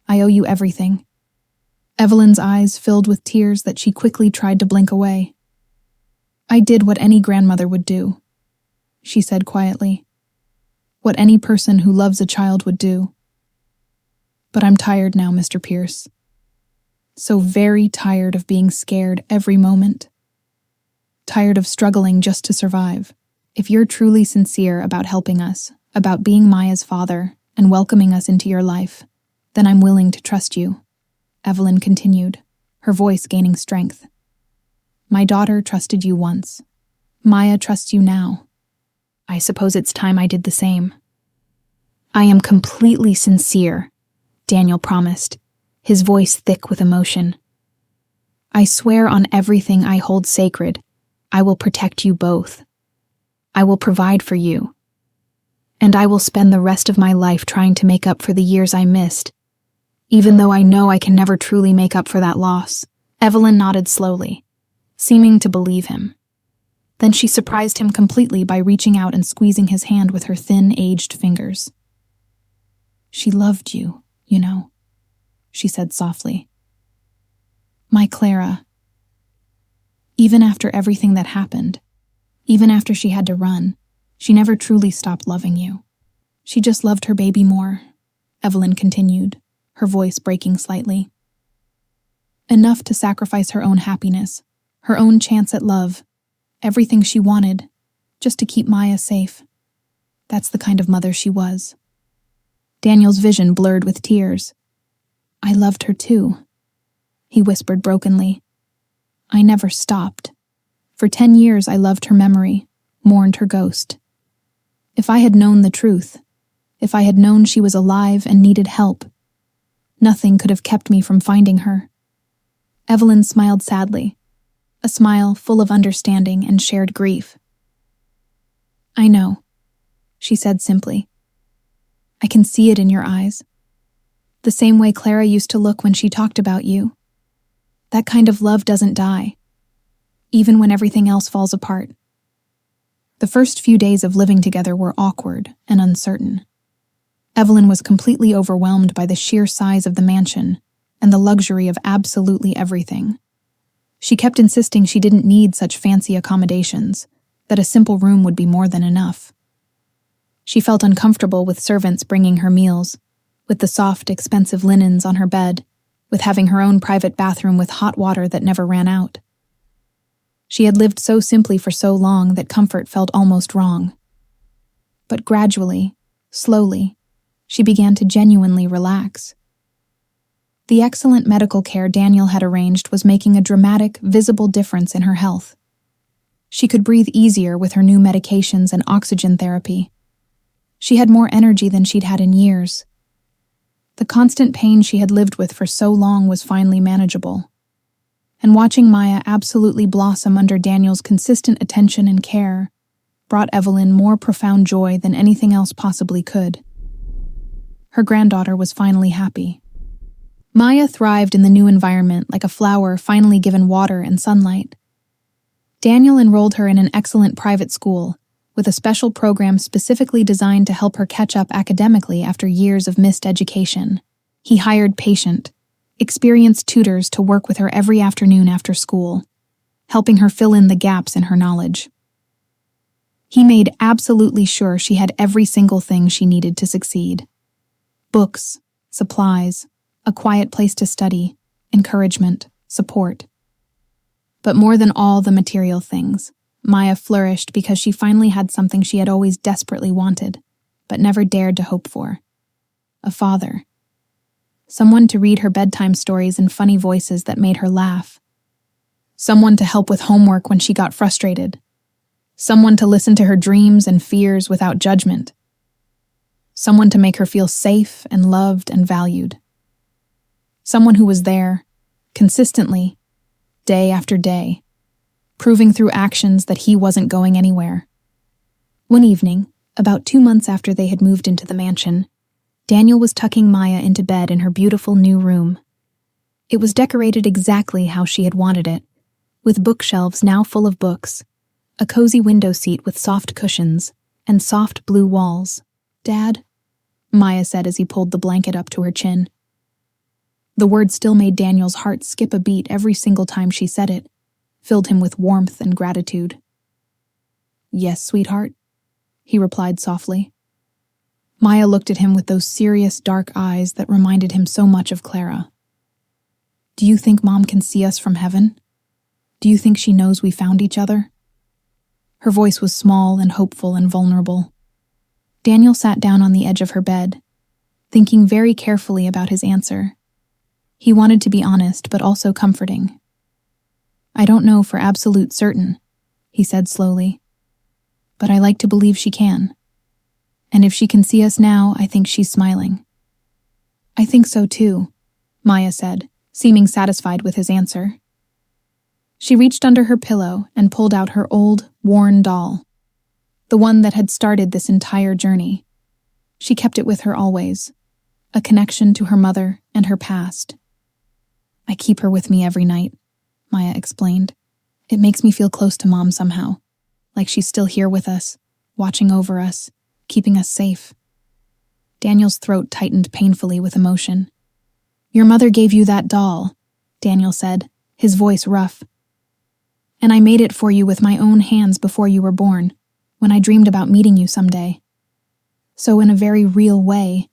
I owe you everything." Evelyn's eyes filled with tears that she quickly tried to blink away. "I did what any grandmother would do," she said quietly. "What any person who loves a child would do. But I'm tired now, Mr. Pierce. So very tired of being scared every moment. Tired of struggling just to survive. If you're truly sincere about helping us, about being Maya's father, and welcoming us into your life, then I'm willing to trust you," Evelyn continued, her voice gaining strength. "My daughter trusted you once. Maya trusts you now. I suppose it's time I did the same." "I am completely sincere," Daniel promised, his voice thick with emotion. "I swear on everything I hold sacred, I will protect you both. I will provide for you. And I will spend the rest of my life trying to make up for the years I missed, even though I know I can never truly make up for that loss." Evelyn nodded slowly, seeming to believe him. Then she surprised him completely by reaching out and squeezing his hand with her thin, aged fingers. "She loved you, you know," she said softly. "My Clara. Even after everything that happened, even after she had to run, she never truly stopped loving you. She just loved her baby more," Evelyn continued, her voice breaking slightly. "Enough to sacrifice her own happiness, her own chance at love, everything she wanted, just to keep Maya safe. That's the kind of mother she was." Daniel's vision blurred with tears. "I loved her too," he whispered brokenly. "I never stopped. For 10 years I loved her memory, mourned her ghost. If I had known the truth, if I had known she was alive and needed help, nothing could have kept me from finding her." Evelyn smiled sadly, a smile full of understanding and shared grief. "I know," she said simply. "I can see it in your eyes. The same way Clara used to look when she talked about you. That kind of love doesn't die, even when everything else falls apart." The first few days of living together were awkward and uncertain. Evelyn was completely overwhelmed by the sheer size of the mansion and the luxury of absolutely everything. She kept insisting she didn't need such fancy accommodations, that a simple room would be more than enough. She felt uncomfortable with servants bringing her meals, with the soft, expensive linens on her bed, with having her own private bathroom with hot water that never ran out. She had lived so simply for so long that comfort felt almost wrong. But gradually, slowly, she began to genuinely relax. The excellent medical care Daniel had arranged was making a dramatic, visible difference in her health. She could breathe easier with her new medications and oxygen therapy. She had more energy than she'd had in years. The constant pain she had lived with for so long was finally manageable. And watching Maya absolutely blossom under Daniel's consistent attention and care brought Evelyn more profound joy than anything else possibly could. Her granddaughter was finally happy. Maya thrived in the new environment like a flower finally given water and sunlight. Daniel enrolled her in an excellent private school, with a special program specifically designed to help her catch up academically after years of missed education. He hired patient, experienced tutors to work with her every afternoon after school, helping her fill in the gaps in her knowledge. He made absolutely sure she had every single thing she needed to succeed. Books, supplies, a quiet place to study, encouragement, support. But more than all the material things, Maya flourished because she finally had something she had always desperately wanted, but never dared to hope for. A father. Someone to read her bedtime stories in funny voices that made her laugh. Someone to help with homework when she got frustrated. Someone to listen to her dreams and fears without judgment. Someone to make her feel safe and loved and valued. Someone who was there, consistently, day after day, proving through actions that he wasn't going anywhere. One evening, about 2 months after they had moved into the mansion, Daniel was tucking Maya into bed in her beautiful new room. It was decorated exactly how she had wanted it, with bookshelves now full of books, a cozy window seat with soft cushions, and soft blue walls. "Dad?" Maya said as he pulled the blanket up to her chin. The word still made Daniel's heart skip a beat every single time she said it, filled him with warmth and gratitude. "Yes, sweetheart," he replied softly. Maya looked at him with those serious, dark eyes that reminded him so much of Clara. "Do you think Mom can see us from heaven? Do you think she knows we found each other?" Her voice was small and hopeful and vulnerable. Daniel sat down on the edge of her bed, thinking very carefully about his answer. He wanted to be honest, but also comforting. "I don't know for absolute certain," he said slowly, "but I like to believe she can. And if she can see us now, I think she's smiling." "I think so too," Maya said, seeming satisfied with his answer. She reached under her pillow and pulled out her old, worn doll, the one that had started this entire journey. She kept it with her always, a connection to her mother and her past. "I keep her with me every night," Maya explained. "It makes me feel close to Mom somehow, like she's still here with us, watching over us, keeping us safe." Daniel's throat tightened painfully with emotion. "Your mother gave you that doll," Daniel said, his voice rough. "And I made it for you with my own hands before you were born, when I dreamed about meeting you someday. So in a very real way,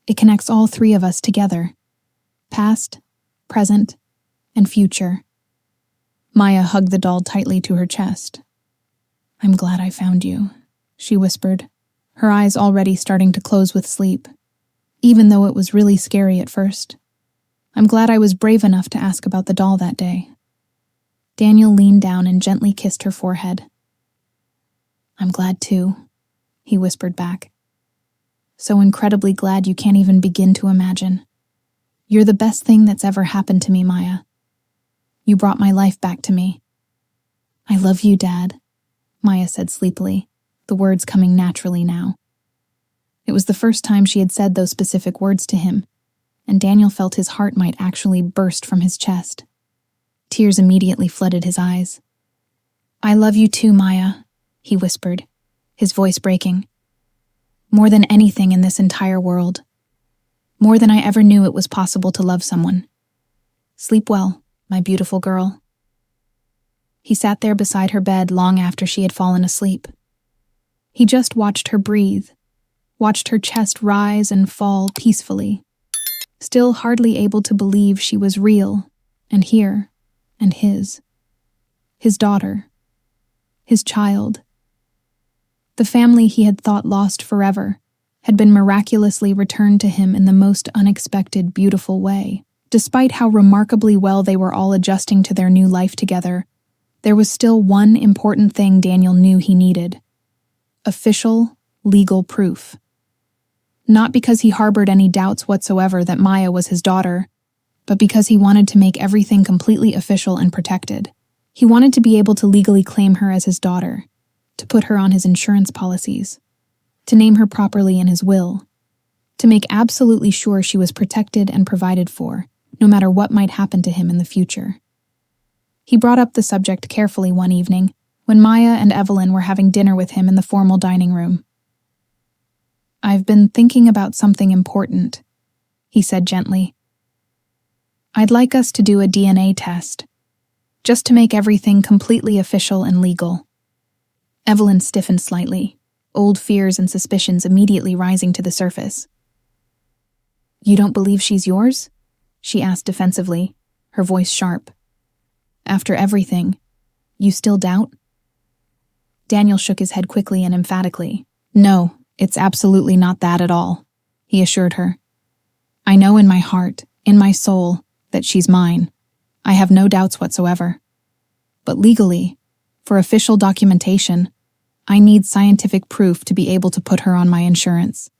it connects all three of us together. Past, present, and future." Maya hugged the doll tightly to her chest. "I'm glad I found you," she whispered, her eyes already starting to close with sleep, even though it was really scary at first. "I'm glad I was brave enough to ask about the doll that day." Daniel leaned down and gently kissed her forehead. "I'm glad too," he whispered back. "So incredibly glad you can't even begin to imagine. You're the best thing that's ever happened to me, Maya. You brought my life back to me." "I love you, Dad," Maya said sleepily, the words coming naturally now. It was the first time she had said those specific words to him, and Daniel felt his heart might actually burst from his chest. Tears immediately flooded his eyes. "I love you too, Maya," he whispered, his voice breaking. "More than anything in this entire world. More than I ever knew it was possible to love someone. Sleep well, my beautiful girl." He sat there beside her bed long after she had fallen asleep. He just watched her breathe, watched her chest rise and fall peacefully, still hardly able to believe she was real and here and his daughter, his child. The family he had thought lost forever had been miraculously returned to him in the most unexpected, beautiful way. Despite how remarkably well they were all adjusting to their new life together, there was still one important thing Daniel knew he needed: official, legal proof. Not because he harbored any doubts whatsoever that Maya was his daughter, but because he wanted to make everything completely official and protected. He wanted to be able to legally claim her as his daughter, to put her on his insurance policies, to name her properly in his will, to make absolutely sure she was protected and provided for, no matter what might happen to him in the future. He brought up the subject carefully one evening when Maya and Evelyn were having dinner with him in the formal dining room. "I've been thinking about something important," he said gently. "I'd like us to do a DNA test, just to make everything completely official and legal." Evelyn stiffened slightly, old fears and suspicions immediately rising to the surface. "You don't believe she's yours?" she asked defensively, her voice sharp. "After everything, you still doubt?" Daniel shook his head quickly and emphatically. "No, it's absolutely not that at all," he assured her. "I know in my heart, in my soul, that she's mine. I have no doubts whatsoever. But legally, for official documentation, I need scientific proof to be able to put her on my insurance,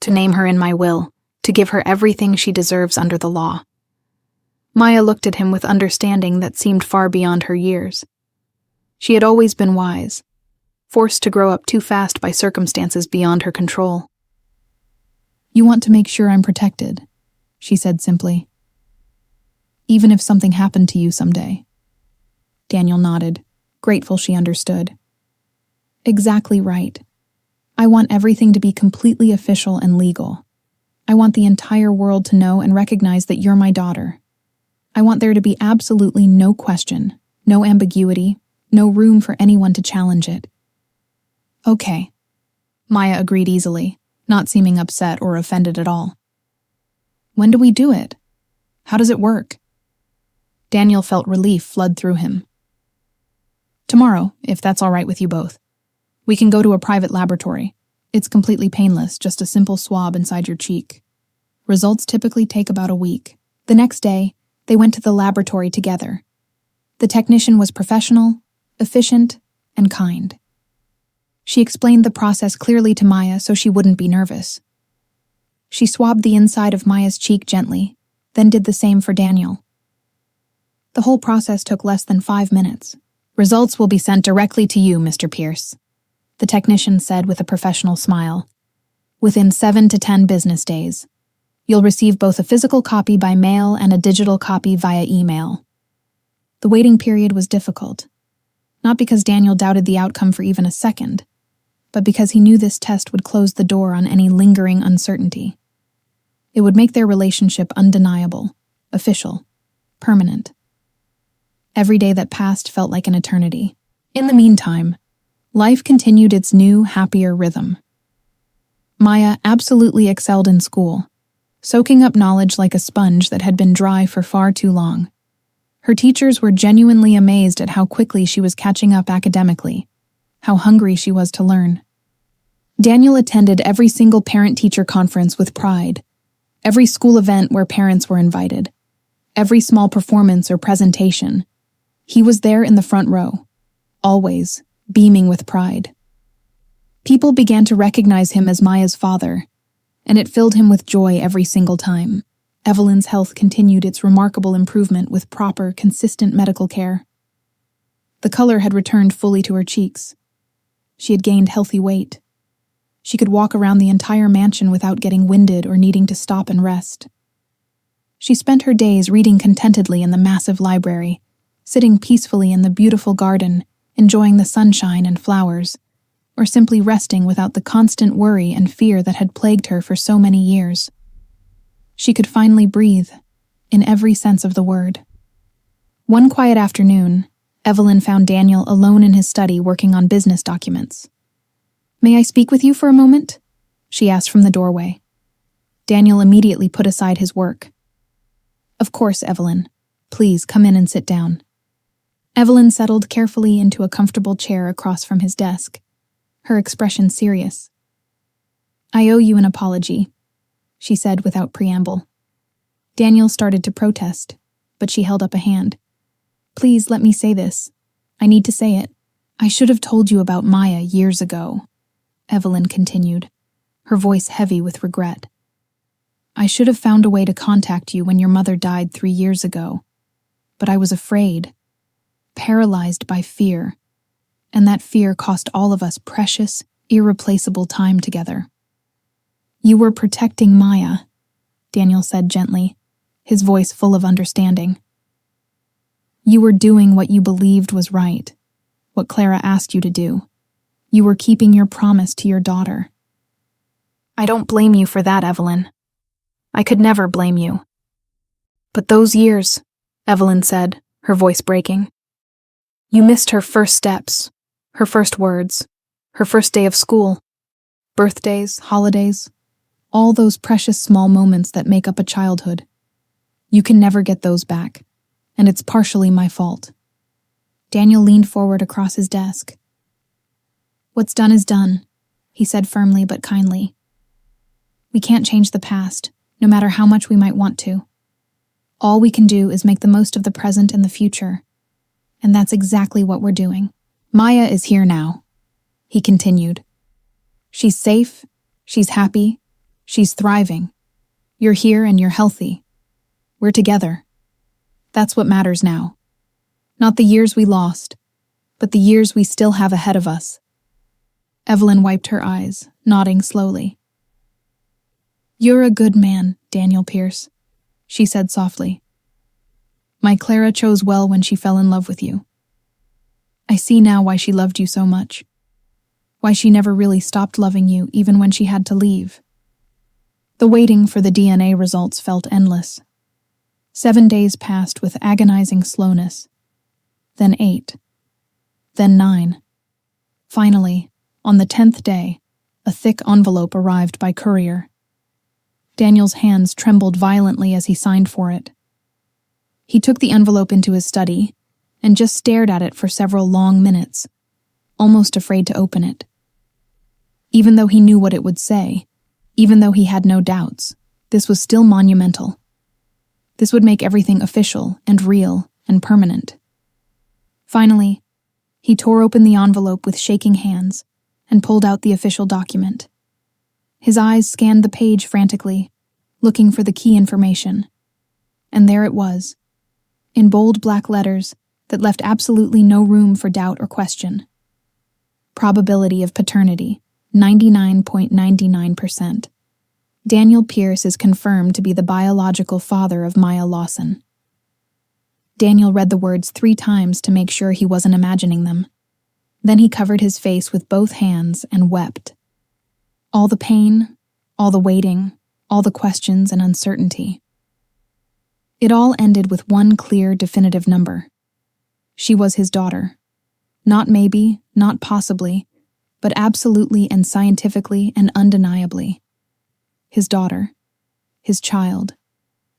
to name her in my will, to give her everything she deserves under the law." Maya looked at him with understanding that seemed far beyond her years. She had always been wise, forced to grow up too fast by circumstances beyond her control. "You want to make sure I'm protected," she said simply. "Even if something happened to you someday." Daniel nodded, grateful she understood. "Exactly right. I want everything to be completely official and legal. I want the entire world to know and recognize that you're my daughter. I want there to be absolutely no question, no ambiguity, no room for anyone to challenge it." "Okay," Maya agreed easily, not seeming upset or offended at all. "When do we do it? How does it work?" Daniel felt relief flood through him. "Tomorrow, if that's all right with you both. We can go to a private laboratory. It's completely painless, just a simple swab inside your cheek. Results typically take about a week." The next day, they went to the laboratory together. The technician was professional, efficient, and kind. She explained the process clearly to Maya so she wouldn't be nervous. She swabbed the inside of Maya's cheek gently, then did the same for Daniel. The whole process took less than 5 minutes. "Results will be sent directly to you, Mr. Pierce," the technician said with a professional smile. "Within 7 to 10 business days. You'll receive both a physical copy by mail and a digital copy via email." The waiting period was difficult, not because Daniel doubted the outcome for even a second, but because he knew this test would close the door on any lingering uncertainty. It would make their relationship undeniable, official, permanent. Every day that passed felt like an eternity. In the meantime, life continued its new, happier rhythm. Maya absolutely excelled in school, soaking up knowledge like a sponge that had been dry for far too long. Her teachers were genuinely amazed at how quickly she was catching up academically, how hungry she was to learn. Daniel attended every single parent-teacher conference with pride, every school event where parents were invited, every small performance or presentation. He was there in the front row, always, beaming with pride. People began to recognize him as Maya's father, and it filled him with joy every single time. Evelyn's health continued its remarkable improvement with proper, consistent medical care. The color had returned fully to her cheeks. She had gained healthy weight. She could walk around the entire mansion without getting winded or needing to stop and rest. She spent her days reading contentedly in the massive library, sitting peacefully in the beautiful garden, enjoying the sunshine and flowers, or simply resting without the constant worry and fear that had plagued her for so many years. She could finally breathe, in every sense of the word. One quiet afternoon, Evelyn found Daniel alone in his study working on business documents. "May I speak with you for a moment?" she asked from the doorway. Daniel immediately put aside his work. "Of course, Evelyn. Please come in and sit down." Evelyn settled carefully into a comfortable chair across from his desk, her expression serious. "I owe you an apology," she said without preamble. Daniel started to protest, but she held up a hand. "Please let me say this. I need to say it. I should have told you about Maya years ago," Evelyn continued, her voice heavy with regret. "I should have found a way to contact you when your mother died 3 years ago, but I was afraid, paralyzed by fear, and that fear cost all of us precious, irreplaceable time together." "You were protecting Maya," Daniel said gently, his voice full of understanding. "You were doing what you believed was right, what Clara asked you to do. You were keeping your promise to your daughter." "I don't blame you for that, Evelyn. I could never blame you. But those years," Evelyn said, her voice breaking. "You missed her first steps, her first words, her first day of school, birthdays, holidays, all those precious small moments that make up a childhood. You can never get those back, and it's partially my fault." Daniel leaned forward across his desk. "What's done is done," he said firmly but kindly. "We can't change the past, no matter how much we might want to. All we can do is make the most of the present and the future, and that's exactly what we're doing. Maya is here now," he continued. "She's safe, she's happy, she's thriving. You're here and you're healthy. We're together. That's what matters now. Not the years we lost, but the years we still have ahead of us." Evelyn wiped her eyes, nodding slowly. "You're a good man, Daniel Pierce," she said softly. "My Clara chose well when she fell in love with you. I see now why she loved you so much, why she never really stopped loving you even when she had to leave. The waiting for the DNA results felt endless. 7 days passed with agonizing slowness. Then 8. Then 9. Finally, on the 10th day, a thick envelope arrived by courier. Daniel's hands trembled violently as he signed for it. He took the envelope into his study and just stared at it for several long minutes, almost afraid to open it. Even though he knew what it would say, even though he had no doubts, this was still monumental. This would make everything official and real and permanent. Finally, he tore open the envelope with shaking hands and pulled out the official document. His eyes scanned the page frantically, looking for the key information. And there it was, in bold black letters that left absolutely no room for doubt or question. Probability of paternity, 99.99%. Daniel Pierce is confirmed to be the biological father of Maya Lawson. Daniel read the words 3 times to make sure he wasn't imagining them. Then he covered his face with both hands and wept. All the pain, all the waiting, all the questions and uncertainty. It all ended with one clear, definitive number. She was his daughter. Not maybe, not possibly, but absolutely and scientifically and undeniably. His daughter, his child,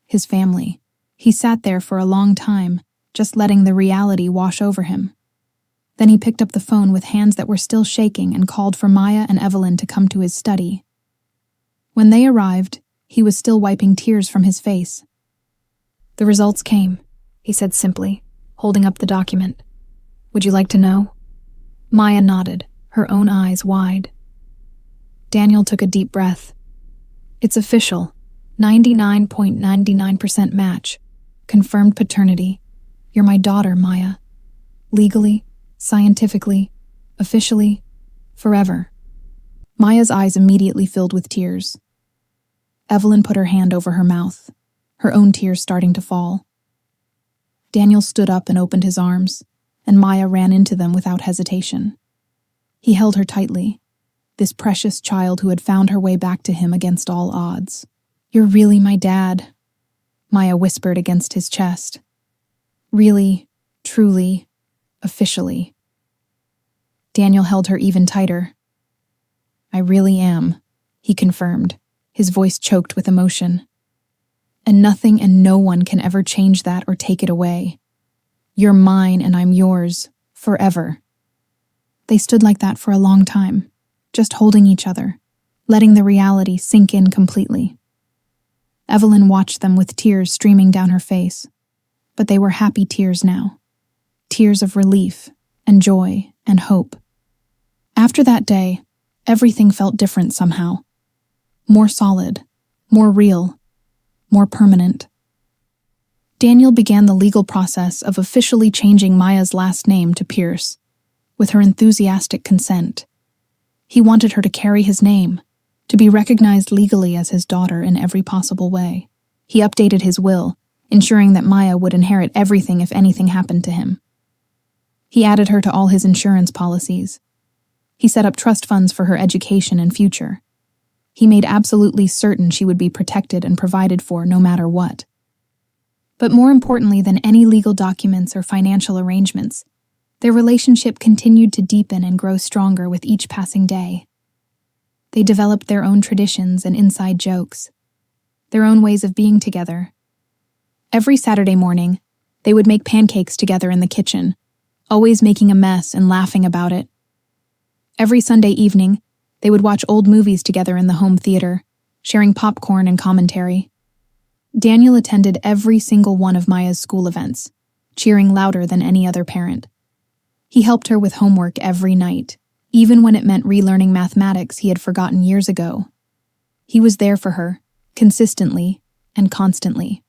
his family. He sat there for a long time, just letting the reality wash over him. Then he picked up the phone with hands that were still shaking and called for Maya and Evelyn to come to his study. When they arrived, he was still wiping tears from his face. "The results came," he said simply, holding up the document. "Would you like to know?" Maya nodded, her own eyes wide. Daniel took a deep breath. "It's official. 99.99% match. Confirmed paternity. You're my daughter, Maya. Legally, scientifically, officially, forever." Maya's eyes immediately filled with tears. Evelyn put her hand over her mouth, her own tears starting to fall. Daniel stood up and opened his arms, and Maya ran into them without hesitation. He held her tightly, this precious child who had found her way back to him against all odds. "You're really my dad," Maya whispered against his chest. "Really, truly, officially." Daniel held her even tighter. "I really am," he confirmed, his voice choked with emotion. "And nothing and no one can ever change that or take it away. You're mine and I'm yours, forever." They stood like that for a long time, just holding each other, letting the reality sink in completely. Evelyn watched them with tears streaming down her face, but they were happy tears now. Tears of relief and joy and hope. After that day, everything felt different somehow. More solid, more real, more permanent. Daniel began the legal process of officially changing Maya's last name to Pierce, with her enthusiastic consent. He wanted her to carry his name, to be recognized legally as his daughter in every possible way. He updated his will, ensuring that Maya would inherit everything if anything happened to him. He added her to all his insurance policies. He set up trust funds for her education and future. He made absolutely certain she would be protected and provided for no matter what. But more importantly than any legal documents or financial arrangements, their relationship continued to deepen and grow stronger with each passing day. They developed their own traditions and inside jokes, their own ways of being together. Every Saturday morning, they would make pancakes together in the kitchen, always making a mess and laughing about it. Every Sunday evening, they would watch old movies together in the home theater, sharing popcorn and commentary. Daniel attended every single one of Maya's school events, cheering louder than any other parent. He helped her with homework every night, even when it meant relearning mathematics he had forgotten years ago. He was there for her, consistently and constantly.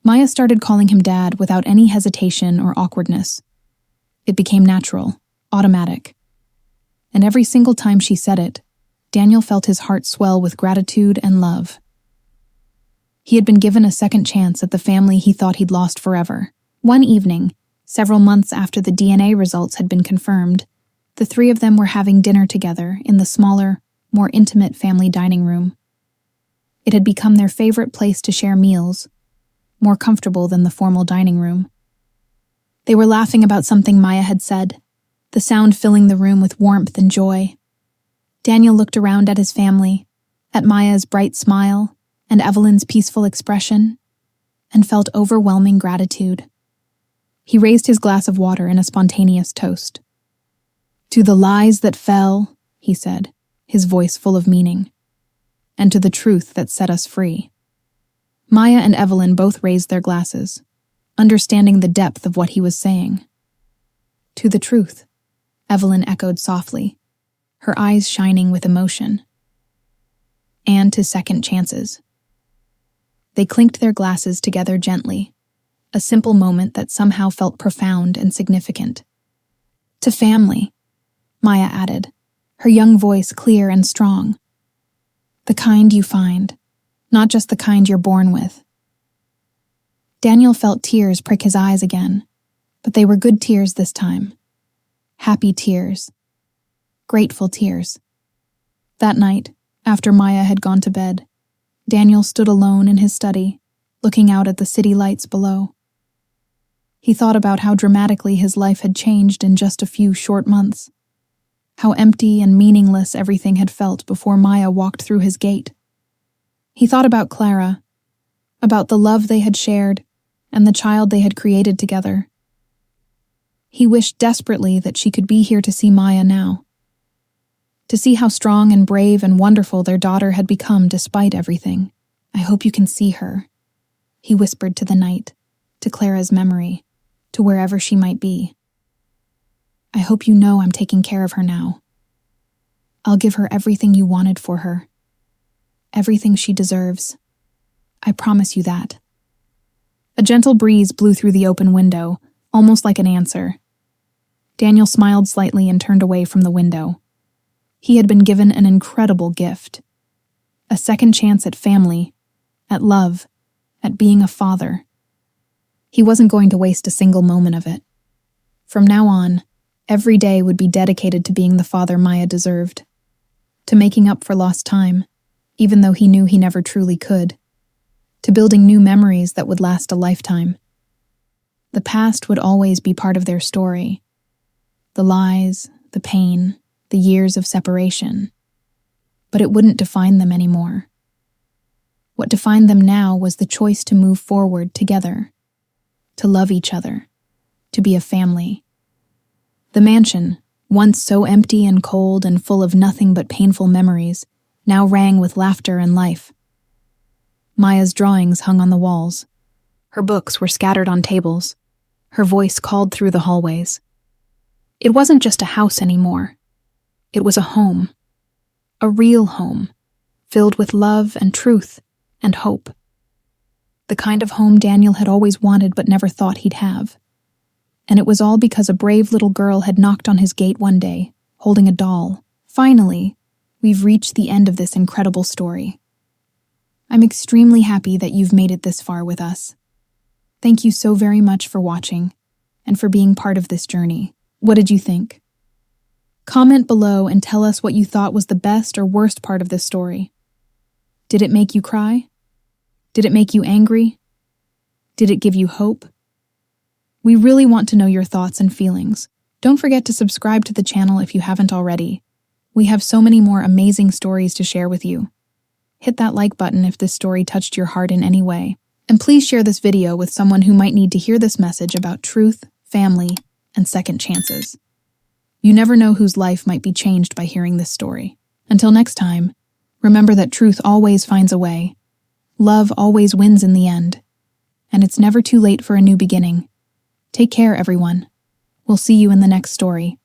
Maya started calling him Dad without any hesitation or awkwardness. It became natural, automatic. And every single time she said it, Daniel felt his heart swell with gratitude and love. He had been given a second chance at the family he thought he'd lost forever. One evening, several months after the DNA results had been confirmed, the 3 of them were having dinner together in the smaller, more intimate family dining room. It had become their favorite place to share meals, more comfortable than the formal dining room. They were laughing about something Maya had said, the sound filling the room with warmth and joy. Daniel looked around at his family, at Maya's bright smile and Evelyn's peaceful expression, and felt overwhelming gratitude. He raised his glass of water in a spontaneous toast. "To the lies that fell," he said, his voice full of meaning, "and to the truth that set us free." Maya and Evelyn both raised their glasses, understanding the depth of what he was saying. "To the truth," Evelyn echoed softly, her eyes shining with emotion. "And to second chances." They clinked their glasses together gently, a simple moment that somehow felt profound and significant. "To family," Maya added, her young voice clear and strong. "The kind you find, not just the kind you're born with." Daniel felt tears prick his eyes again, but they were good tears this time. Happy tears. Grateful tears. That night, after Maya had gone to bed, Daniel stood alone in his study, looking out at the city lights below. He thought about how dramatically his life had changed in just a few short months, how empty and meaningless everything had felt before Maya walked through his gate. He thought about Clara, about the love they had shared and the child they had created together. He wished desperately that she could be here to see Maya now, to see how strong and brave and wonderful their daughter had become despite everything. "I hope you can see her," he whispered to the night, to Clara's memory, to wherever she might be. "I hope you know I'm taking care of her now. I'll give her everything you wanted for her, everything she deserves. I promise you that." A gentle breeze blew through the open window, almost like an answer. Daniel smiled slightly and turned away from the window. He had been given an incredible gift. A second chance at family, at love, at being a father. He wasn't going to waste a single moment of it. From now on, every day would be dedicated to being the father Maya deserved, to making up for lost time, even though he knew he never truly could, to building new memories that would last a lifetime. The past would always be part of their story. The lies, the pain, the years of separation. But it wouldn't define them anymore. What defined them now was the choice to move forward together, to love each other, to be a family. The mansion, once so empty and cold and full of nothing but painful memories, now rang with laughter and life. Maya's drawings hung on the walls. Her books were scattered on tables. Her voice called through the hallways. It wasn't just a house anymore. It was a home. A real home, filled with love and truth and hope. The kind of home Daniel had always wanted but never thought he'd have. And it was all because a brave little girl had knocked on his gate one day, holding a doll. Finally, we've reached the end of this incredible story. I'm extremely happy that you've made it this far with us. Thank you so very much for watching and for being part of this journey. What did you think? Comment below and tell us what you thought was the best or worst part of this story. Did it make you cry? Did it make you angry? Did it give you hope? We really want to know your thoughts and feelings. Don't forget to subscribe to the channel if you haven't already. We have so many more amazing stories to share with you. Hit that like button if this story touched your heart in any way. And please share this video with someone who might need to hear this message about truth, family, and second chances. You never know whose life might be changed by hearing this story. Until next time, remember that truth always finds a way. Love always wins in the end. And it's never too late for a new beginning. Take care, everyone. We'll see you in the next story.